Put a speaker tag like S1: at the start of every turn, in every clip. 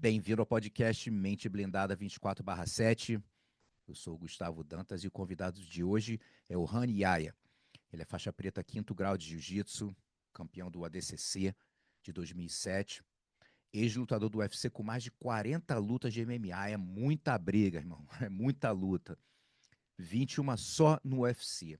S1: Bem-vindo ao podcast Mente Blindada 24/7. Eu sou o Gustavo Dantas e o convidado de hoje é o Rani Yaya. Ele é faixa preta 5º grau de Jiu-Jitsu, campeão do ADCC de 2007, ex-lutador do UFC com mais de 40 lutas de MMA. É muita briga, irmão, é muita luta. 21 só no UFC.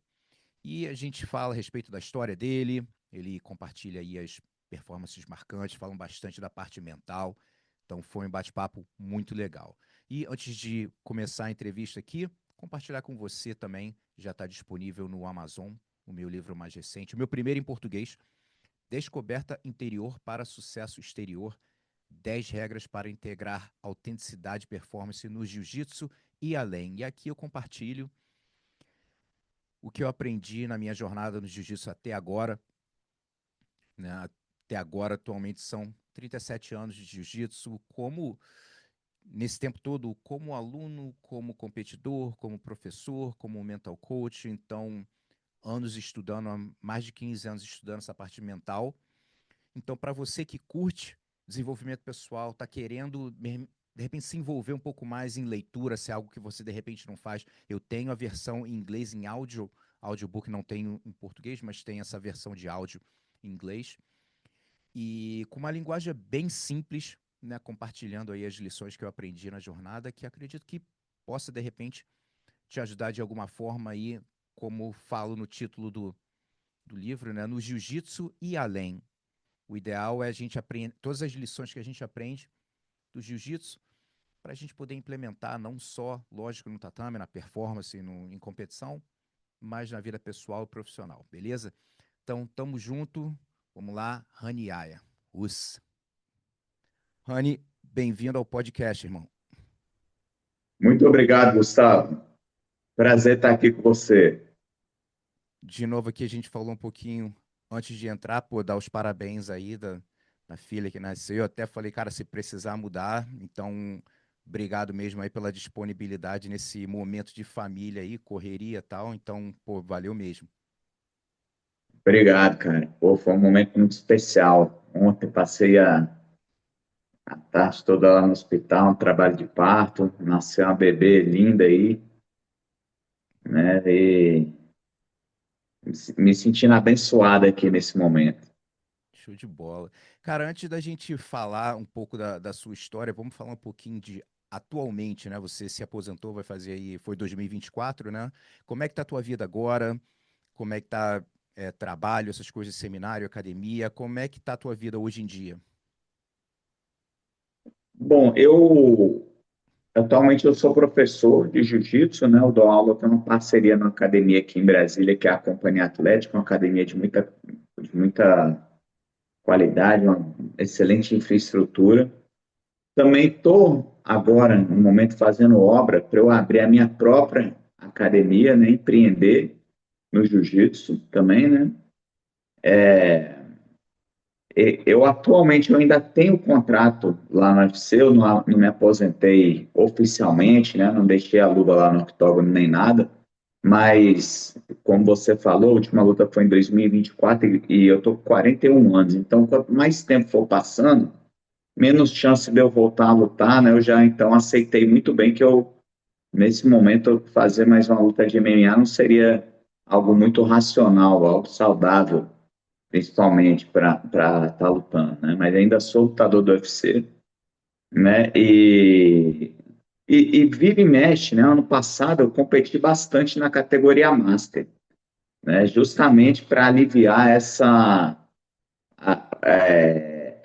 S1: E a gente fala a respeito da história dele, ele compartilha aí as performances marcantes, falam bastante da parte mental. Então foi um bate-papo muito legal. E antes de começar a entrevista aqui, compartilhar com você também, já está disponível no Amazon, o meu livro mais recente, o meu primeiro em português, Descoberta Interior para Sucesso Exterior, 10 regras para integrar autenticidade e performance no jiu-jitsu e além. E aqui eu compartilho o que eu aprendi na minha jornada no jiu-jitsu até agora, né? Até agora, atualmente, são 37 anos de jiu-jitsu, nesse tempo todo, como aluno, como competidor, como professor, como mental coach. Então, anos estudando, há mais de 15 anos estudando essa parte mental. Então, para você que curte desenvolvimento pessoal, está querendo, de repente, se envolver um pouco mais em leitura, se é algo que você, de repente, não faz, eu tenho a versão em inglês em audiobook, não tenho em português, mas tem essa versão de áudio em inglês. E com uma linguagem bem simples, né, compartilhando aí as lições que eu aprendi na jornada, que acredito que possa, de repente, te ajudar de alguma forma aí, como falo no título do livro, né, no jiu-jitsu e além. O ideal é a gente aprender todas as lições que a gente aprende do jiu-jitsu para a gente poder implementar não só, lógico, no tatame, na performance, em competição, mas na vida pessoal e profissional, beleza? Então, tamo junto. Vamos lá, Rani Yaya. Rani, bem-vindo ao podcast, irmão.
S2: Muito obrigado, Gustavo. Prazer estar aqui com você.
S1: De novo aqui a gente falou um pouquinho antes de entrar, dar os parabéns aí da filha que nasceu. Eu até falei, cara, se precisar mudar, então obrigado mesmo aí pela disponibilidade nesse momento de família aí, correria e tal. Então, valeu mesmo.
S2: Obrigado, cara. Pô, foi um momento muito especial. Ontem passei a tarde toda lá no hospital, um trabalho de parto. Nasceu uma bebê linda aí, né? E me sentindo abençoado aqui nesse momento.
S1: Show de bola. Cara, antes da gente falar um pouco da sua história, vamos falar um pouquinho de atualmente, né? Você se aposentou, vai fazer aí, foi 2024, né? Como é que tá a tua vida agora? Como é que tá trabalho, essas coisas, seminário, academia? Como é que tá a tua vida hoje em dia?
S2: Bom, atualmente eu sou professor de jiu-jitsu, né? Eu dou aula, tenho uma parceria na academia aqui em Brasília, que é a Companhia Atlética, uma academia de muita qualidade, uma excelente infraestrutura. Também estou agora, no momento, fazendo obra para eu abrir a minha própria academia, né? Empreender no jiu-jitsu também, né? Eu atualmente eu ainda tenho contrato lá no UFC, eu não me aposentei oficialmente, né? Não deixei a luva lá no octógono nem nada, mas como você falou, a última luta foi em 2024 e eu tô com 41 anos, então quanto mais tempo for passando, menos chance de eu voltar a lutar, né? Eu já então aceitei muito bem que nesse momento, fazer mais uma luta de MMA não seria algo muito racional, algo saudável, principalmente para estar lutando, né? Mas ainda sou lutador do UFC, né? E vira e mexe, né? Ano passado eu competi bastante na categoria Master, né? Justamente para aliviar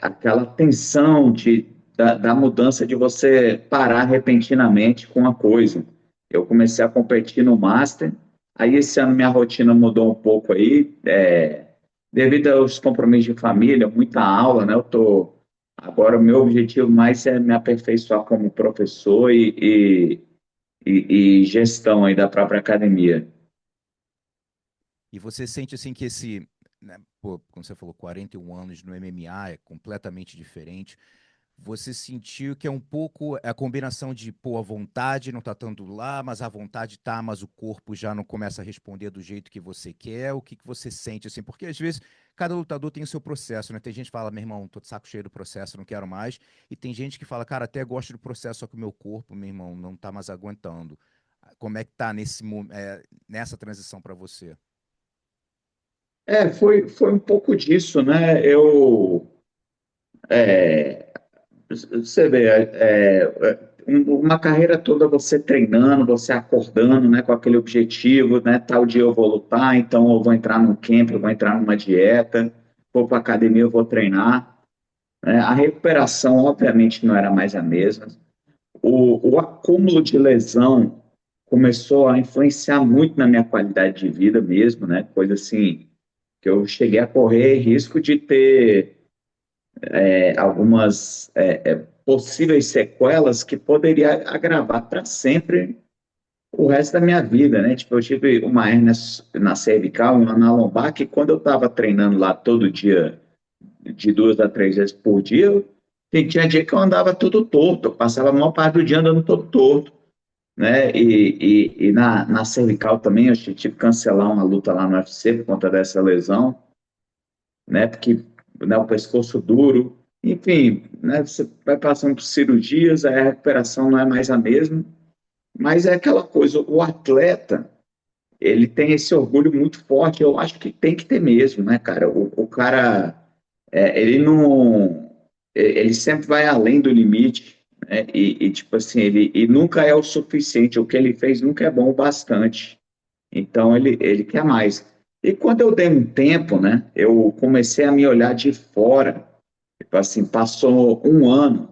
S2: aquela tensão da mudança de você parar repentinamente com a coisa. Eu comecei a competir no Master, aí esse ano minha rotina mudou um pouco aí, devido aos compromissos de família, muita aula, né? Agora o meu objetivo mais é me aperfeiçoar como professor e gestão aí da própria academia.
S1: E você sente assim que né, como você falou, 41 anos no MMA é completamente diferente. Você sentiu que é um pouco a combinação de, pô, a vontade não tá tanto lá, mas a vontade tá, mas o corpo já não começa a responder do jeito que você quer? O que que você sente, assim? Porque às vezes cada lutador tem o seu processo, né? Tem gente que fala, meu irmão, tô de saco cheio do processo, não quero mais. E tem gente que fala, cara, até gosto do processo, só que o meu corpo, meu irmão, não tá mais aguentando. Como é que tá nessa transição para você?
S2: Foi um pouco disso, né? É, Você vê, uma carreira toda você treinando, você acordando, né, com aquele objetivo, né, tal dia eu vou lutar, então eu vou entrar num camp, eu vou entrar numa dieta, vou para academia, eu vou treinar, né? A recuperação, obviamente, não era mais a mesma. O acúmulo de lesão começou a influenciar muito na minha qualidade de vida mesmo, né, coisa assim, que eu cheguei a correr risco de ter algumas possíveis sequelas que poderia agravar para sempre o resto da minha vida, né? Tipo, eu tive uma hérnia na cervical, uma na lombar, que quando eu estava treinando lá todo dia, de 2 a 3 vezes por dia, tinha dia que eu andava todo torto, eu passava a maior parte do dia andando todo torto, né? E na cervical também, eu tive que cancelar uma luta lá no UFC por conta dessa lesão, né? Porque, né, o pescoço duro, enfim, né? Você vai passando por cirurgias, aí a recuperação não é mais a mesma, mas é aquela coisa, o atleta, ele tem esse orgulho muito forte, eu acho que tem que ter mesmo, né, cara? O cara, ele não, ele sempre vai além do limite, né? Tipo assim, ele nunca é o suficiente, o que ele fez nunca é bom o bastante. Então ele quer mais. E quando eu dei um tempo, né, eu comecei a me olhar de fora. Tipo assim, passou um ano,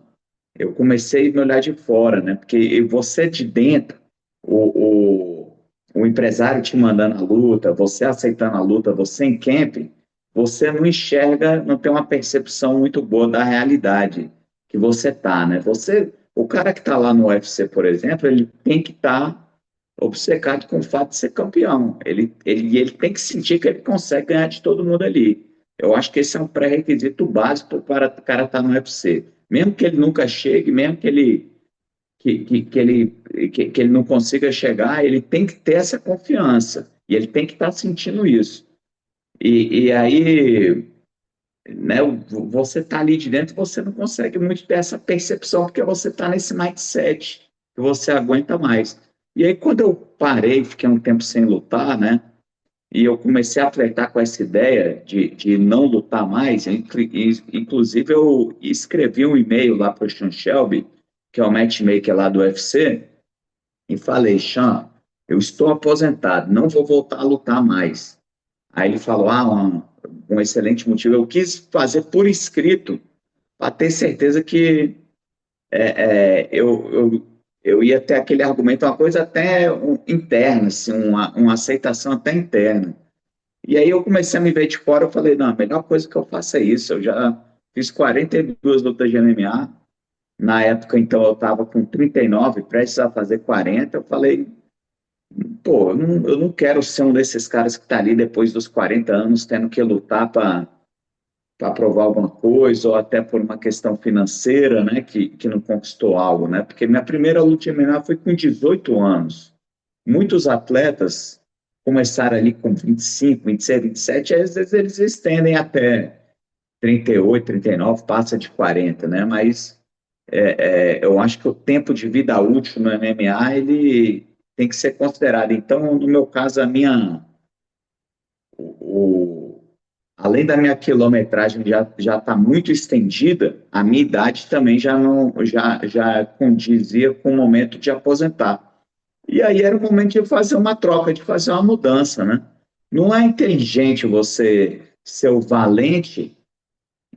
S2: eu comecei a me olhar de fora, né? Porque você de dentro, o, o empresário te mandando a luta, você aceitando a luta, você em camping, você não enxerga, não tem uma percepção muito boa da realidade que você tá, né? O cara que está lá no UFC, por exemplo, ele tem que estar obcecado com o fato de ser campeão. Ele tem que sentir que ele consegue ganhar de todo mundo ali. Eu acho que esse é um pré-requisito básico para o cara estar no UFC. Mesmo que ele nunca chegue, mesmo que ele não consiga chegar, ele tem que ter essa confiança. E ele tem que estar sentindo isso. E aí, né, você está ali de dentro, você não consegue muito ter essa percepção, porque você está nesse mindset que você aguenta mais. E aí, quando eu parei, fiquei um tempo sem lutar, né? E eu comecei a flertar com essa ideia de não lutar mais. Inclusive, eu escrevi um e-mail lá para o Sean Shelby, que é o matchmaker lá do UFC, e falei: Sean, eu estou aposentado, não vou voltar a lutar mais. Aí ele falou: um excelente motivo. Eu quis fazer por escrito, para ter certeza que eu ia ter aquele argumento, uma coisa até interna, assim, uma aceitação até interna. E aí eu comecei a me ver de fora, eu falei, não, a melhor coisa que eu faço é isso. Eu já fiz 42 lutas de MMA. Na época, então, eu estava com 39, prestes a fazer 40. Eu falei, pô, eu não quero ser um desses caras que está ali depois dos 40 anos tendo que lutar para provar alguma coisa, ou até por uma questão financeira, né, que não conquistou algo, né? Porque minha primeira luta de MMA foi com 18 anos. Muitos atletas começaram ali com 25, 26, 27, às vezes eles estendem até 38, 39, passa de 40, né? Mas eu acho que o tempo de vida útil no MMA, ele tem que ser considerado. Então, no meu caso, o, além da minha quilometragem já está muito estendida, a minha idade também já não já condizia com o momento de aposentar. E aí era o momento de fazer uma troca, de fazer uma mudança, né? Não é inteligente você ser o valente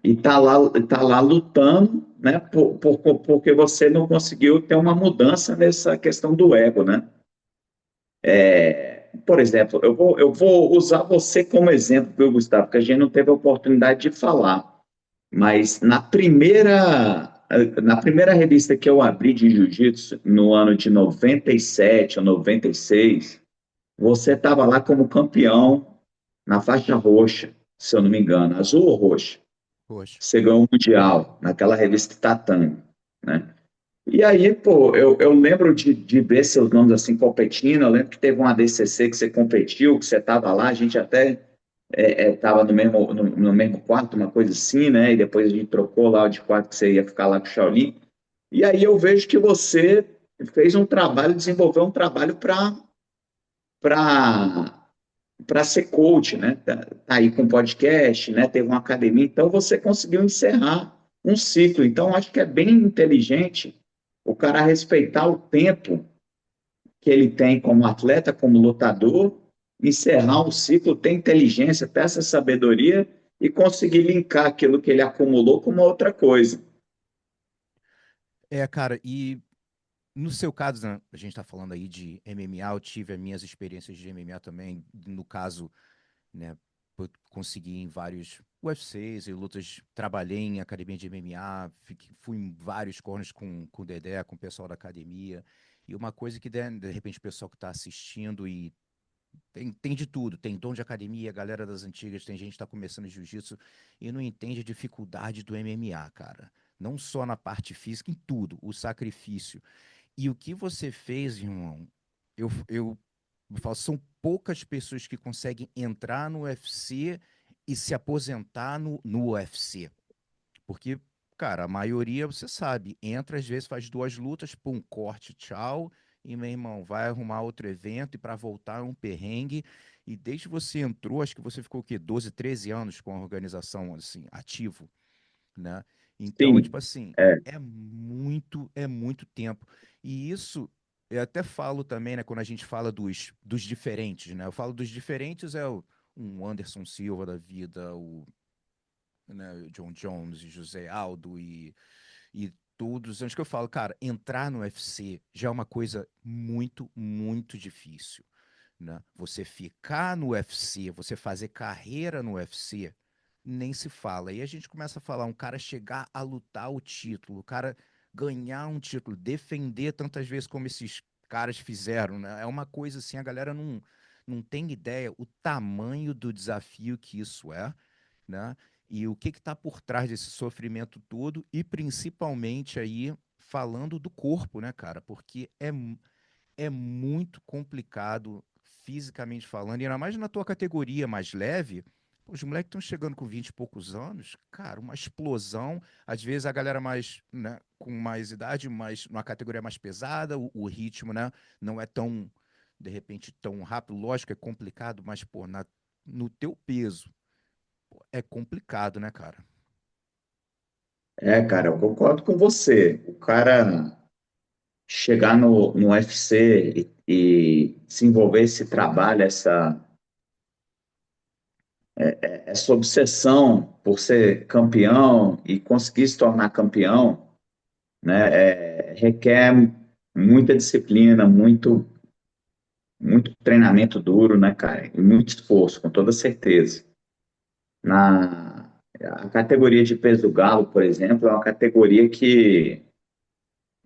S2: e tá lá lutando, né? Porque você não conseguiu ter uma mudança nessa questão do ego, né? Por exemplo, eu vou usar você como exemplo, viu, Gustavo? Porque a gente não teve a oportunidade de falar. Mas na primeira revista que eu abri de jiu-jitsu, no ano de 97 ou 96, você estava lá como campeão na faixa roxa, se eu não me engano, azul ou roxa.
S1: Poxa.
S2: você ganhou o Mundial, naquela revista Tatame, né? E aí, pô, eu lembro de ver seus nomes assim competindo. Eu lembro que teve um ADCC que você competiu, que você estava lá, a gente até estava no mesmo quarto, uma coisa assim, né? E depois a gente trocou lá de quarto que você ia ficar lá com o Shaolin. E aí eu vejo que você fez um trabalho, desenvolveu um trabalho para ser coach, né? Tá aí com podcast, né? Teve uma academia, então você conseguiu encerrar um ciclo. Então acho que é bem inteligente o cara respeitar o tempo que ele tem como atleta, como lutador, encerrar um ciclo, ter inteligência, ter essa sabedoria e conseguir linkar aquilo que ele acumulou com uma outra coisa.
S1: Cara, e no seu caso, né, a gente está falando aí de MMA, eu tive as minhas experiências de MMA também, no caso, né, eu consegui em vários UFCs e lutas, trabalhei em academia de MMA, fui em vários corners com o Dedé, com o pessoal da academia, e uma coisa que de repente o pessoal que está assistindo e tem de tudo, tem dom de academia, galera das antigas, tem gente que está começando jiu-jitsu e não entende a dificuldade do MMA, cara. Não só na parte física, em tudo, o sacrifício. E o que você fez, irmão, eu falo, são poucas pessoas que conseguem entrar no UFC e se aposentar no UFC. Porque, cara, a maioria, você sabe, entra às vezes, faz duas lutas, pum, corte, tchau, e meu irmão, vai arrumar outro evento e para voltar é um perrengue. E desde que você entrou, acho que você ficou o quê? 12, 13 anos com a organização, assim, ativo, né? Então, é tipo
S2: Sim,
S1: assim,
S2: é,
S1: é muito tempo. E isso, eu até falo também, né, quando a gente fala dos diferentes, né? Eu falo dos diferentes, um Anderson Silva da vida, né, John Jones e José Aldo e todos. Antes que eu falo, cara, entrar no UFC já é uma coisa muito, muito difícil, né? Você ficar no UFC, você fazer carreira no UFC, nem se fala. E a gente começa a falar, um cara chegar a lutar o título, o cara ganhar um título, defender tantas vezes como esses caras fizeram, né? É uma coisa assim, a galera não tem ideia o tamanho do desafio que isso é, né? E o que está por trás desse sofrimento todo e principalmente aí falando do corpo, né, cara? Porque é muito complicado fisicamente falando, e ainda mais na tua categoria mais leve. Pô, os moleques estão chegando com 20 e poucos anos, cara, uma explosão. Às vezes a galera mais, né, com mais idade, mais, numa categoria mais pesada, o ritmo, né, não é tão, de repente, tão rápido. Lógico, é complicado, mas, pô, no teu peso, pô, é complicado, né, cara?
S2: cara, eu concordo com você. O cara chegar no UFC e desenvolver esse trabalho, essa obsessão por ser campeão e conseguir se tornar campeão, né, requer muita disciplina, muito treinamento duro, né, cara, e muito esforço, com toda certeza. Na a categoria de peso galo, por exemplo, é uma categoria que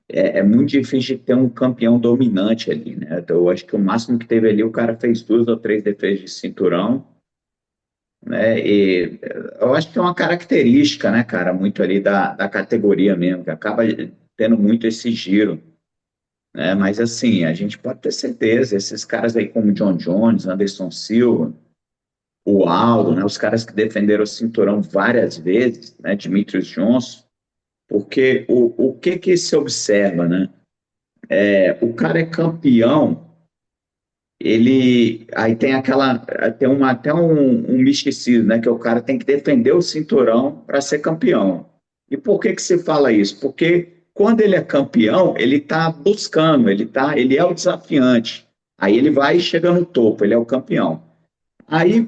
S2: é muito difícil de ter um campeão dominante ali, né? Então, eu acho que o máximo que teve ali, o cara fez duas ou três defesas de cinturão, né? E eu acho que é uma característica, né, cara, muito ali da categoria mesmo, que acaba tendo muito esse giro, né? Mas assim, a gente pode ter certeza, esses caras aí como John Jones, Anderson Silva, o Aldo, né, os caras que defenderam o cinturão várias vezes, né, Demetrius Johnson, porque o que que se observa, né? O cara é campeão, ele aí tem até um misticismo, né, que o cara tem que defender o cinturão para ser campeão. E por que que se fala isso? Porque quando ele é campeão, ele está buscando, ele é o desafiante. Aí ele vai e chega no topo, ele é o campeão. Aí,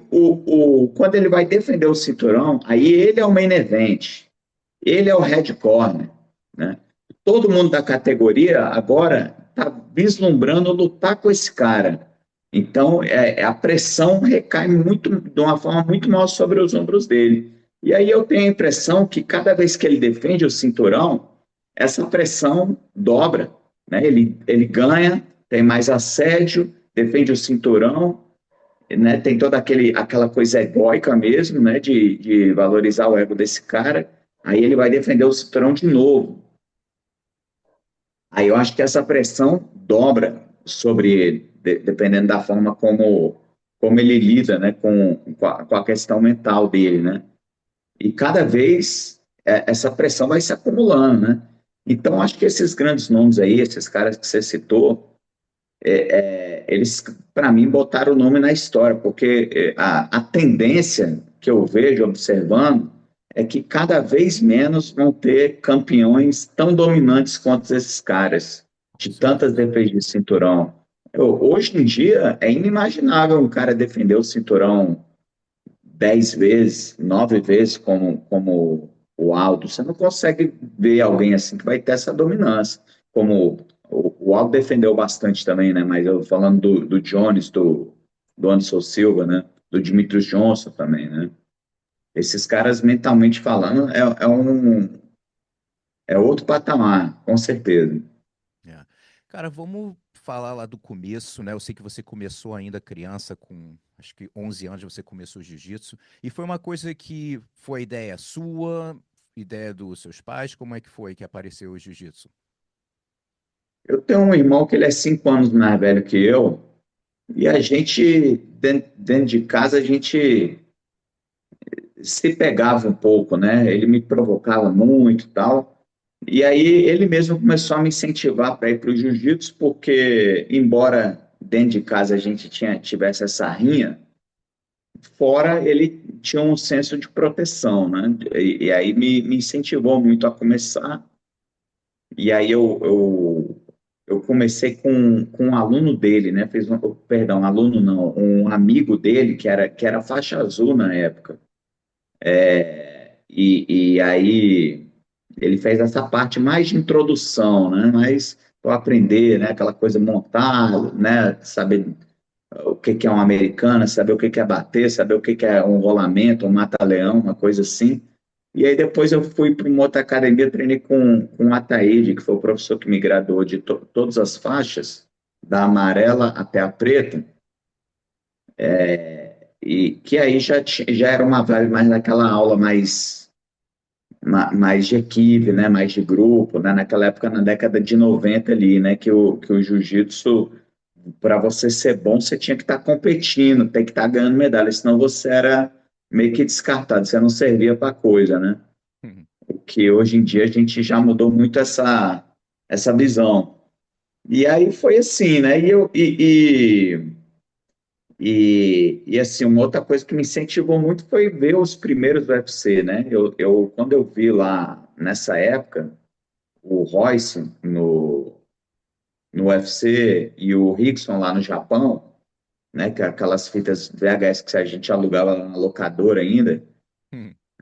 S2: quando ele vai defender o cinturão, aí ele é o main event, ele é o head corner, né? Todo mundo da categoria agora está vislumbrando lutar com esse cara. Então, a pressão recai muito, de uma forma muito maior sobre os ombros dele. E aí eu tenho a impressão que cada vez que ele defende o cinturão, essa pressão dobra, né? Ele ganha, tem mais assédio, defende o cinturão, né? Tem toda aquela coisa egóica mesmo, né? De valorizar o ego desse cara. Aí ele vai defender o cinturão de novo. Aí eu acho que essa pressão dobra sobre ele, dependendo da forma como ele lida, né? Com a questão mental dele, né? E cada vez essa pressão vai se acumulando, né? Então, acho que esses grandes nomes aí, esses caras que você citou, eles, para mim, botaram o nome na história, porque a tendência que eu vejo observando é que cada vez menos vão ter campeões tão dominantes quanto esses caras,
S1: Com
S2: de tantas
S1: certeza.
S2: defesas de cinturão. Hoje em dia, é inimaginável um cara defender o cinturão 10 vezes, 9 vezes, como o Aldo. Você não consegue ver alguém assim que vai ter essa dominância. Como o Aldo defendeu bastante também, né? Mas eu falando do Jones, do Anderson Silva, né? Do Demetrius Johnson também, né? Esses caras, mentalmente falando, é outro patamar, com certeza.
S1: É. Cara, vamos falar lá do começo, né? Eu sei que você começou ainda criança, com acho que 11 anos você começou o jiu-jitsu, e foi uma coisa que foi ideia sua, ideia dos seus pais, como é que foi que apareceu o jiu-jitsu?
S2: Eu tenho um irmão que ele é 5 anos mais velho que eu, e a gente, dentro de casa, a gente se pegava um pouco, né? Ele me provocava muito e tal. E aí ele mesmo começou a me incentivar para ir para o jiu-jitsu, porque, embora dentro de casa a gente tivesse essa rinha, fora ele tinha um senso de proteção, né? E aí me incentivou muito a começar. E aí eu comecei com um aluno dele, né? Perdão, um aluno não, um amigo dele que era faixa azul na época. E aí ele fez essa parte mais de introdução, né? Mais para aprender, né? Aquela coisa montar, né? Saber o que que é uma americana, saber o que que é bater, saber o que que é um rolamento, um mata-leão, uma coisa assim. E aí depois eu fui para uma outra academia, treinei com o Ataíde, que foi o professor que me graduou de todas as faixas, da amarela até a preta, e que aí já era uma vibe mais naquela aula mais de equipe, né, mais de grupo, né, naquela época, na década de 90 ali, né, que o jiu-jitsu, para você ser bom, você tinha que estar competindo, tem que estar ganhando medalha, senão você era meio que descartado, você não servia para coisa, né? O que hoje em dia a gente já mudou muito essa visão. E aí foi assim, né? E assim, uma outra coisa que me incentivou muito foi ver os primeiros UFC, né? Quando eu vi lá nessa época o Royce no UFC e o Rickson lá no Japão, né? Que é aquelas fitas VHS que a gente alugava lá na locadora ainda,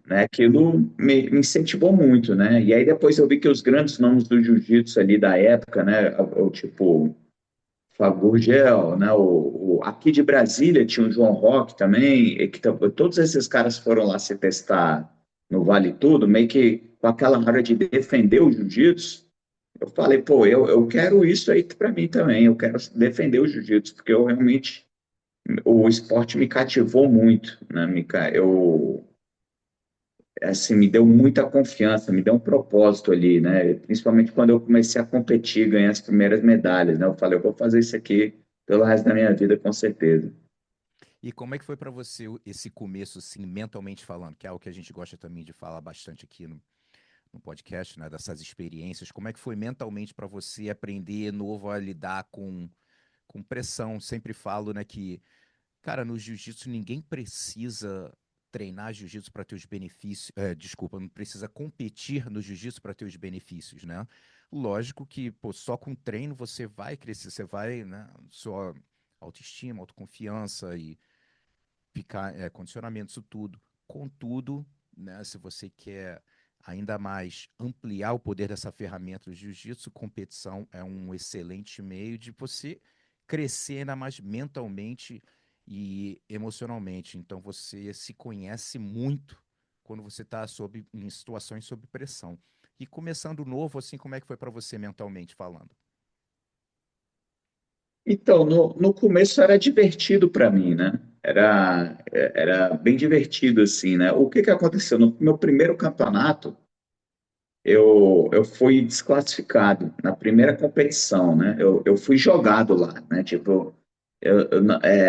S2: né? Aquilo me incentivou muito, né? E aí depois eu vi que os grandes nomes do jiu-jitsu ali da época, né? O tipo Fabio Gurgel, né? Aqui de Brasília tinha o João Roque também, e todos esses caras foram lá se testar no Vale Tudo, meio que com aquela hora de defender o jiu-jitsu. Eu falei, pô, eu quero isso aí para mim também, eu quero defender o jiu-jitsu, porque eu realmente, o esporte me cativou muito, né? Assim, me deu muita confiança, me deu um propósito ali, né? Principalmente quando eu comecei a competir, ganhar as primeiras medalhas, né? Eu falei, eu vou fazer isso aqui pelo resto da minha vida, com certeza.
S1: E como é que foi para você esse começo, assim, mentalmente falando, que é algo que a gente gosta também de falar bastante aqui no podcast, né, dessas experiências. Como é que foi mentalmente para você aprender novo a lidar com pressão? Sempre falo, né, que, cara, no jiu-jitsu ninguém precisa treinar jiu-jitsu para ter os benefícios, desculpa, não precisa competir no jiu-jitsu para ter os benefícios, né? Lógico que, pô, só com treino você vai crescer, você vai, né, sua autoestima, autoconfiança e ficar, condicionamento, isso tudo. Contudo, né, se você quer ainda mais ampliar o poder dessa ferramenta do jiu-jitsu, competição é um excelente meio de você crescer ainda mais mentalmente e emocionalmente. Então você se conhece muito quando você está em situações sob pressão. E começando novo, assim, como é que foi para você mentalmente falando?
S2: Então, no começo era divertido para mim, né? era bem divertido, assim, né? O que que aconteceu? No meu primeiro campeonato, eu fui desclassificado na primeira competição, né? Eu fui jogado lá, né? Tipo,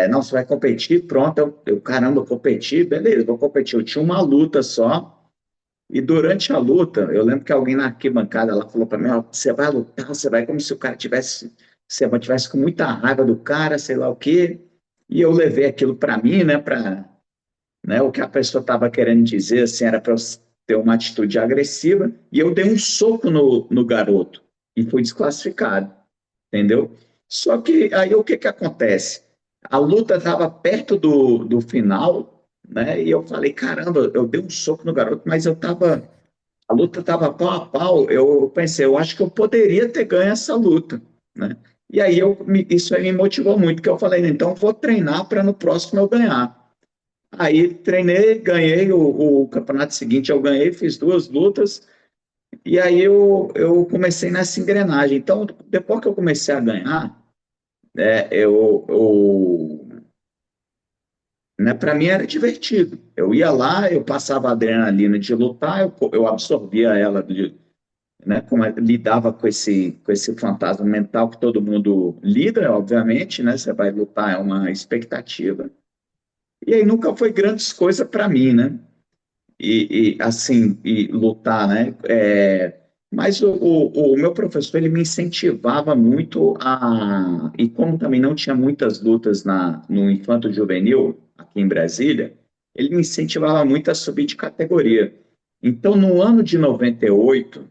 S2: não, você vai competir, pronto, caramba, eu competi, beleza, vou competir. Eu tinha uma luta só, e durante a luta, eu lembro que alguém na arquibancada lá falou para mim, ó, você vai lutar, você vai como se o cara tivesse, você tivesse com muita raiva do cara, sei lá o quê. E eu levei aquilo para mim, né, né, o que a pessoa estava querendo dizer, assim, era para eu ter uma atitude agressiva, e eu dei um soco no garoto e fui desclassificado, entendeu? Só que aí o que que acontece? A luta estava perto do final, né? E eu falei, caramba, eu dei um soco no garoto, mas a luta estava pau a pau. Eu pensei, eu acho que eu poderia ter ganho essa luta, né? E aí isso aí me motivou muito, que eu falei, então vou treinar para no próximo eu ganhar. Aí treinei, ganhei o campeonato seguinte, eu ganhei, fiz duas lutas, e aí eu comecei nessa engrenagem. Então, depois que eu comecei a ganhar, né, para mim era divertido. Eu ia lá, eu passava a adrenalina de lutar, eu absorvia ela, né, lidava com esse fantasma mental que todo mundo lida, obviamente, né? Você vai lutar, é uma expectativa. E aí nunca foi grandes coisas para mim, né? Assim, e lutar, né? Mas o meu professor, ele me incentivava muito e como também não tinha muitas lutas no Infanto Juvenil, aqui em Brasília, ele me incentivava muito a subir de categoria. Então, no ano de 98,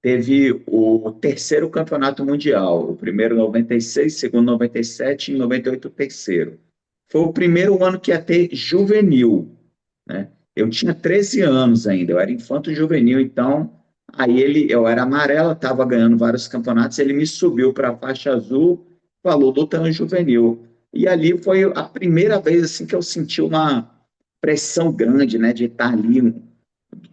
S2: teve o terceiro campeonato mundial, o primeiro 96, segundo 97 e em 98 o terceiro. Foi o primeiro ano que ia ter juvenil, né? Eu tinha 13 anos ainda, eu era infanto juvenil, então aí eu era amarela, estava ganhando vários campeonatos, ele me subiu para a faixa azul, falou lutando juvenil. E ali foi a primeira vez assim que eu senti uma pressão grande, né, de estar ali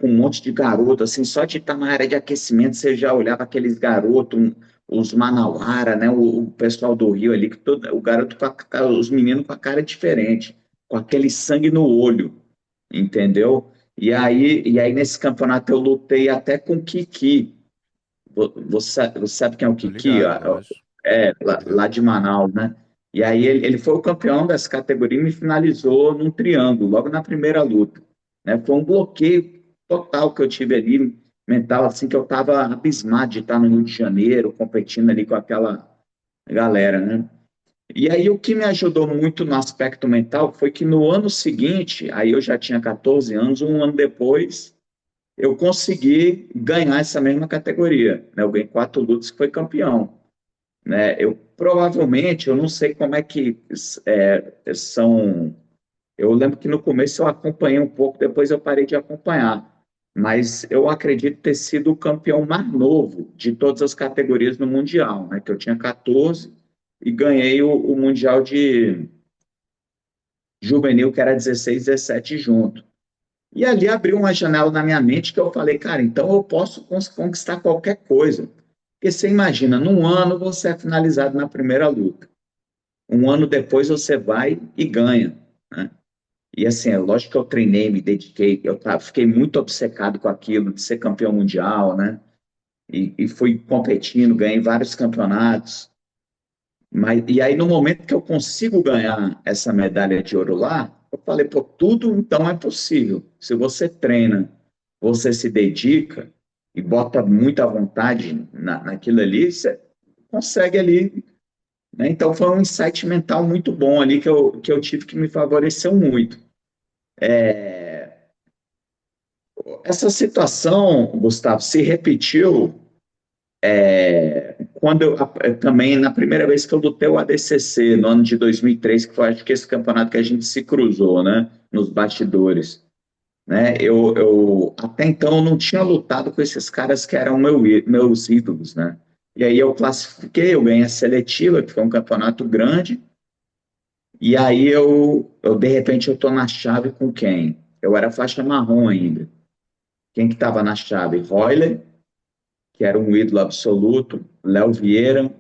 S2: com um monte de garoto, assim, só de estar na área de aquecimento, você já olhava aqueles garotos, os Manauara, né, o pessoal do Rio ali, que o garoto os meninos com a cara diferente, com aquele sangue no olho, entendeu? E aí nesse campeonato eu lutei até com o Kiki. Você sabe quem é o
S1: Tô
S2: Kiki?
S1: ligado, lógico.
S2: Lá de Manaus, né? E aí ele foi o campeão dessa categoria e me finalizou num triângulo, logo na primeira luta, né? Foi um bloqueio total que eu tive ali, mental, assim, que eu estava abismado de estar no Rio de Janeiro, competindo ali com aquela galera, né? E aí o que me ajudou muito no aspecto mental foi que no ano seguinte, aí eu já tinha 14 anos, um ano depois, eu consegui ganhar essa mesma categoria, né? Eu ganhei 4 lutas e fui campeão, né? Eu provavelmente, eu não sei como é que são. Eu lembro que no começo eu acompanhei um pouco, depois eu parei de acompanhar. Mas eu acredito ter sido o campeão mais novo de todas as categorias no Mundial, né? Que eu tinha 14 e ganhei o Mundial de Juvenil, que era 16, 17 junto. E ali abriu uma janela na minha mente que eu falei, cara, então eu posso conquistar qualquer coisa. Porque você imagina, num ano você é finalizado na primeira luta. Um ano depois você vai e ganha, né? E assim, é lógico que eu treinei, me dediquei, fiquei muito obcecado com aquilo de ser campeão mundial, né? E fui competindo, ganhei vários campeonatos. E aí, no momento que eu consigo ganhar essa medalha de ouro lá, eu falei, pô, tudo então é possível. Se você treina, você se dedica e bota muita vontade naquilo ali, você consegue ali, né? Então foi um insight mental muito bom ali que eu tive que me favoreceu muito. Essa situação, Gustavo, se repetiu quando também na primeira vez que eu lutei o ADCC, no ano de 2003, que foi acho que esse campeonato que a gente se cruzou, né, nos bastidores, né? Eu até então eu não tinha lutado com esses caras que eram meus ídolos, né? E aí eu classifiquei, eu ganhei a seletiva, que foi um campeonato grande, e aí eu de repente eu tô na chave com quem? Eu era faixa marrom ainda. Quem que estava na chave? Royler, que era um ídolo absoluto, Léo Vieira,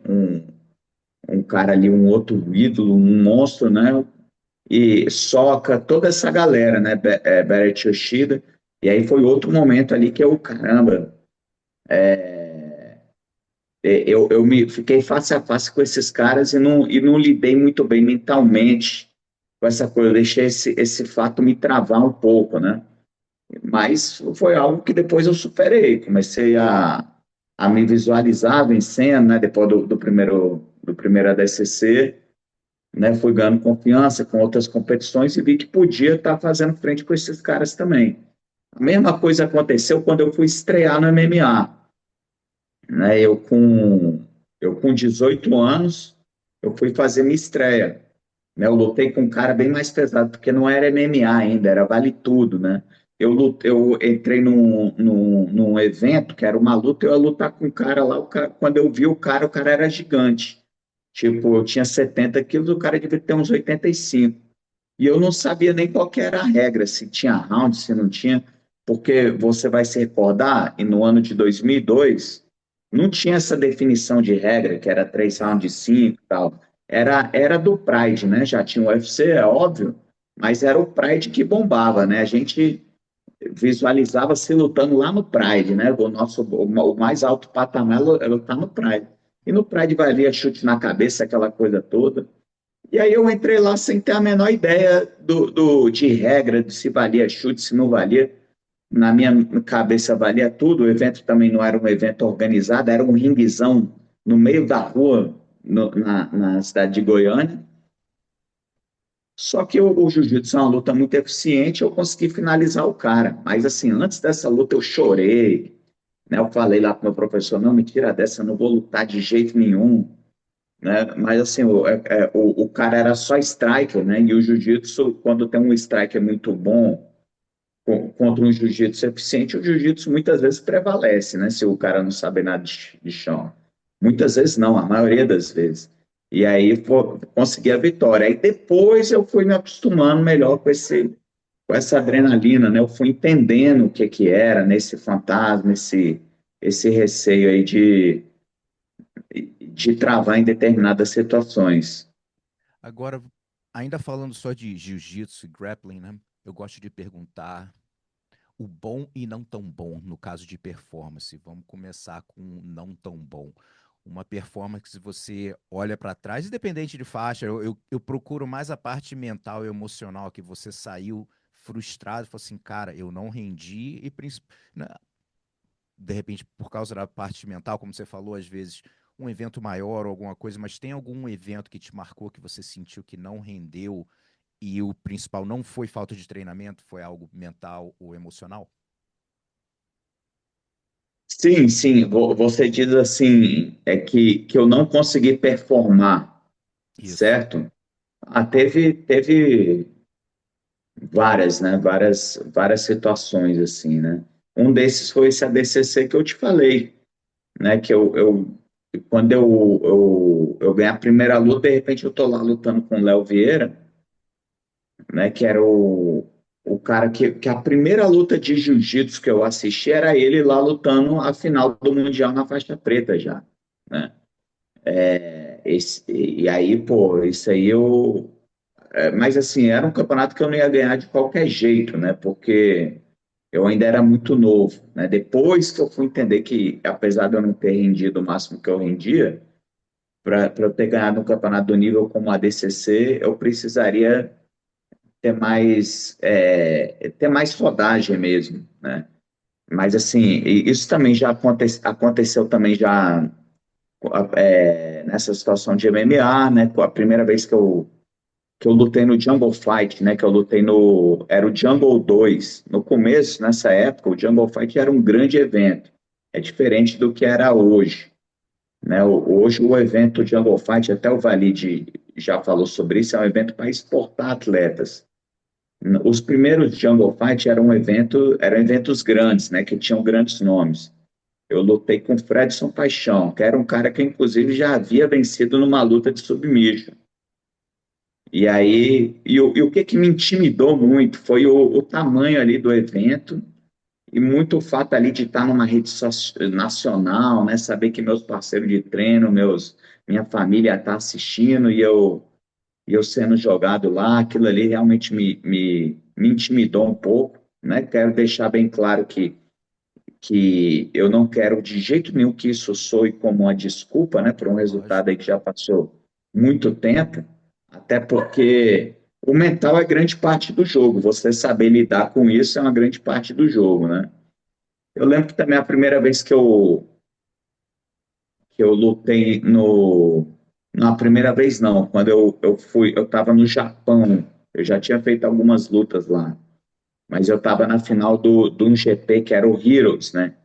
S2: um cara ali, um outro ídolo, um monstro, né? e Soca, toda essa galera, né? Barrett Yoshida. E aí foi outro momento ali que eu, caramba, eu me fiquei face a face com esses caras e não lidei muito bem mentalmente com essa coisa. Eu deixei esse fato me travar um pouco, né? Mas foi algo que depois eu superei. Comecei a me visualizar vencendo, né? Depois do primeiro ADCC, né? Fui ganhando confiança com outras competições e vi que podia estar fazendo frente com esses caras também. A mesma coisa aconteceu quando eu fui estrear no MMA, né? Eu com 18 anos, eu fui fazer minha estreia, né? Eu lutei com um cara bem mais pesado, porque não era MMA ainda, era vale tudo, né? Eu entrei num evento que era uma luta, eu ia lutar com um cara lá, quando eu vi o cara era gigante. Tipo, eu tinha 70 quilos, o cara devia ter uns 85. E eu não sabia nem qual que era a regra, se tinha round, se não tinha, porque você vai se recordar, e no ano de 2002, não tinha essa definição de regra, que era 3 rounds, 5 e tal. Era do Pride, né? Já tinha o UFC, é óbvio, mas era o Pride que bombava, né? A gente visualizava se lutando lá no Pride, né? O mais alto patamar é lutar no Pride. E no Pride valia chute na cabeça, aquela coisa toda. E aí eu entrei lá sem ter a menor ideia de regra, de se valia chute, se não valia. Na minha cabeça valia tudo. O evento também não era um evento organizado, era um ringuezão no meio da rua, na cidade de Goiânia. Só que o jiu-jitsu é uma luta muito eficiente, eu consegui finalizar o cara. Mas assim, antes dessa luta eu chorei, né? Eu falei lá pro meu professor, não, me tira dessa, eu não vou lutar de jeito nenhum, né? Mas assim, o cara era só striker, né? E o jiu-jitsu, quando tem um striker muito bom contra um jiu-jitsu eficiente, o jiu-jitsu muitas vezes prevalece, né? Se o cara não sabe nada de chão. Muitas vezes não, a maioria das vezes. E aí pô, consegui a vitória. Aí depois eu fui me acostumando melhor com essa adrenalina, né? Eu fui entendendo o que que era nesse fantasma, esse receio aí de travar em determinadas situações.
S1: Agora, ainda falando só de jiu-jitsu e grappling, né? Eu gosto de perguntar o bom e não tão bom no caso de performance. Vamos começar com o não tão bom. Uma performance que se você olha para trás, independente de faixa, eu procuro mais a parte mental e emocional, que você saiu frustrado, falou assim, cara, eu não rendi e né, de repente por causa da parte mental, como você falou, às vezes um evento maior ou alguma coisa, mas tem algum evento que te marcou que você sentiu que não rendeu e o principal não foi falta de treinamento, foi algo mental ou emocional?
S2: Sim, sim, você diz assim, que eu não consegui performar,
S1: Isso.
S2: certo? Teve várias, né? Várias situações assim, né? Um desses foi esse ADCC que eu te falei, né? Que quando eu ganhei a primeira luta, de repente eu tô lá lutando com o Léo Vieira, né? Que era o cara que a primeira luta de jiu-jitsu que eu assisti era ele lá lutando a final do Mundial na faixa preta já, né? E aí, pô, isso aí eu. Mas assim, era um campeonato que eu não ia ganhar de qualquer jeito, né? Porque eu ainda era muito novo, né? Depois que eu fui entender que, apesar de eu não ter rendido o máximo que eu rendia, para eu ter ganhado um campeonato do nível como a DCC, eu precisaria ter mais rodagem mesmo, né? Mas assim, isso também já aconteceu também já nessa situação de MMA, né? A primeira vez que eu lutei no Jungle Fight, né? Que eu lutei no. Era o Jungle 2. No começo, nessa época, o Jungle Fight era um grande evento. É diferente do que era hoje. Né? Hoje, o evento Jungle Fight, até o Valide já falou sobre isso, é um evento para exportar atletas. Os primeiros Jungle Fight eram eventos grandes, né? Que tinham grandes nomes. Eu lutei com Fredson Paixão, que era um cara que, inclusive, já havia vencido numa luta de submission. E aí, o que me intimidou muito foi o tamanho ali do evento e muito o fato ali de estar numa nacional, né? Saber que meus parceiros de treino, minha família está assistindo e e eu sendo jogado lá, aquilo ali realmente me intimidou um pouco, né? Quero deixar bem claro que eu não quero de jeito nenhum que isso soe como uma desculpa, né, por um resultado
S1: Lógico.
S2: aí que já passou muito tempo, até porque o mental é grande parte do jogo, você saber lidar com isso é uma grande parte do jogo, né? Eu lembro que também a primeira vez que eu lutei no. Na primeira vez não, quando eu estava no Japão, eu já tinha feito algumas lutas lá, mas eu estava na final do um GP que era o Heroes, né?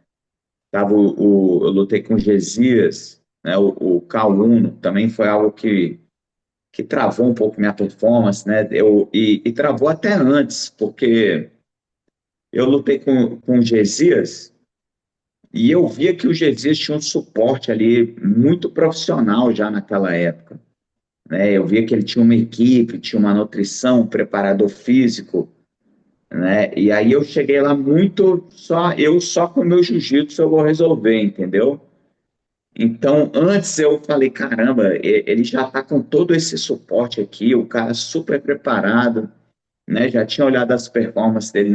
S2: Eu lutei com o Gesias, né? O K1 também foi algo que travou um pouco minha performance, né? E travou até antes, porque eu lutei com o Gesias e eu via que o Gesias tinha um suporte ali muito profissional já naquela época, né? Eu via que ele tinha uma equipe, tinha uma nutrição, um preparador físico, né? E aí eu cheguei lá muito só com o meu jiu-jitsu eu vou resolver, entendeu? Então, antes eu falei, caramba, ele já está com todo esse suporte aqui, o cara super preparado, né? Já tinha olhado as performances dele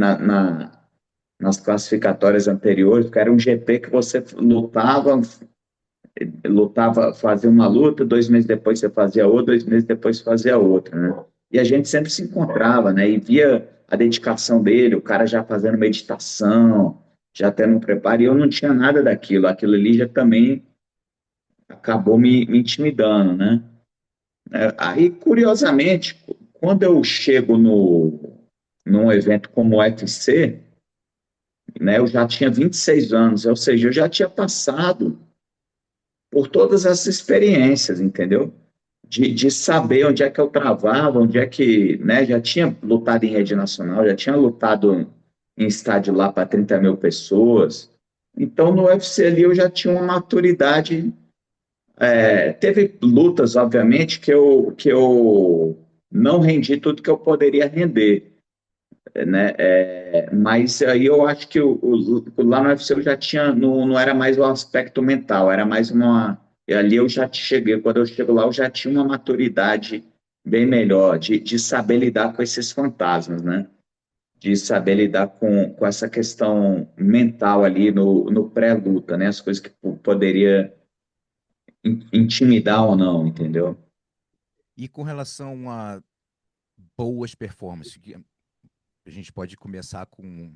S2: nas classificatórias anteriores, que era um GP que você lutava, fazia uma luta, 2 meses depois você fazia outra, 2 meses depois fazia outra, né? E a gente sempre se encontrava, né? E via a dedicação dele, o cara já fazendo meditação, já tendo um preparo, e eu não tinha nada daquilo, aquilo ali já também acabou me intimidando, né? Aí, curiosamente, quando eu chego num evento como o UFC, né, eu já tinha 26 anos, ou seja, eu já tinha passado por todas essas experiências, entendeu? De saber onde é que eu travava, onde é que, né, já tinha lutado em rede nacional, já tinha lutado em estádio lá para 30 mil pessoas. Então, no UFC ali eu já tinha uma maturidade. Teve lutas, obviamente, que eu não rendi tudo que eu poderia render, né? Mas aí eu acho que lá no UFC eu já tinha, não era mais o aspecto mental, era mais uma. E ali eu já cheguei, quando eu chego lá, eu já tinha uma maturidade bem melhor, de saber lidar com esses fantasmas, né? De saber lidar com essa questão mental ali no pré-luta, né? As coisas que poderia intimidar ou não, entendeu?
S1: E com relação a boas performances, a gente pode começar com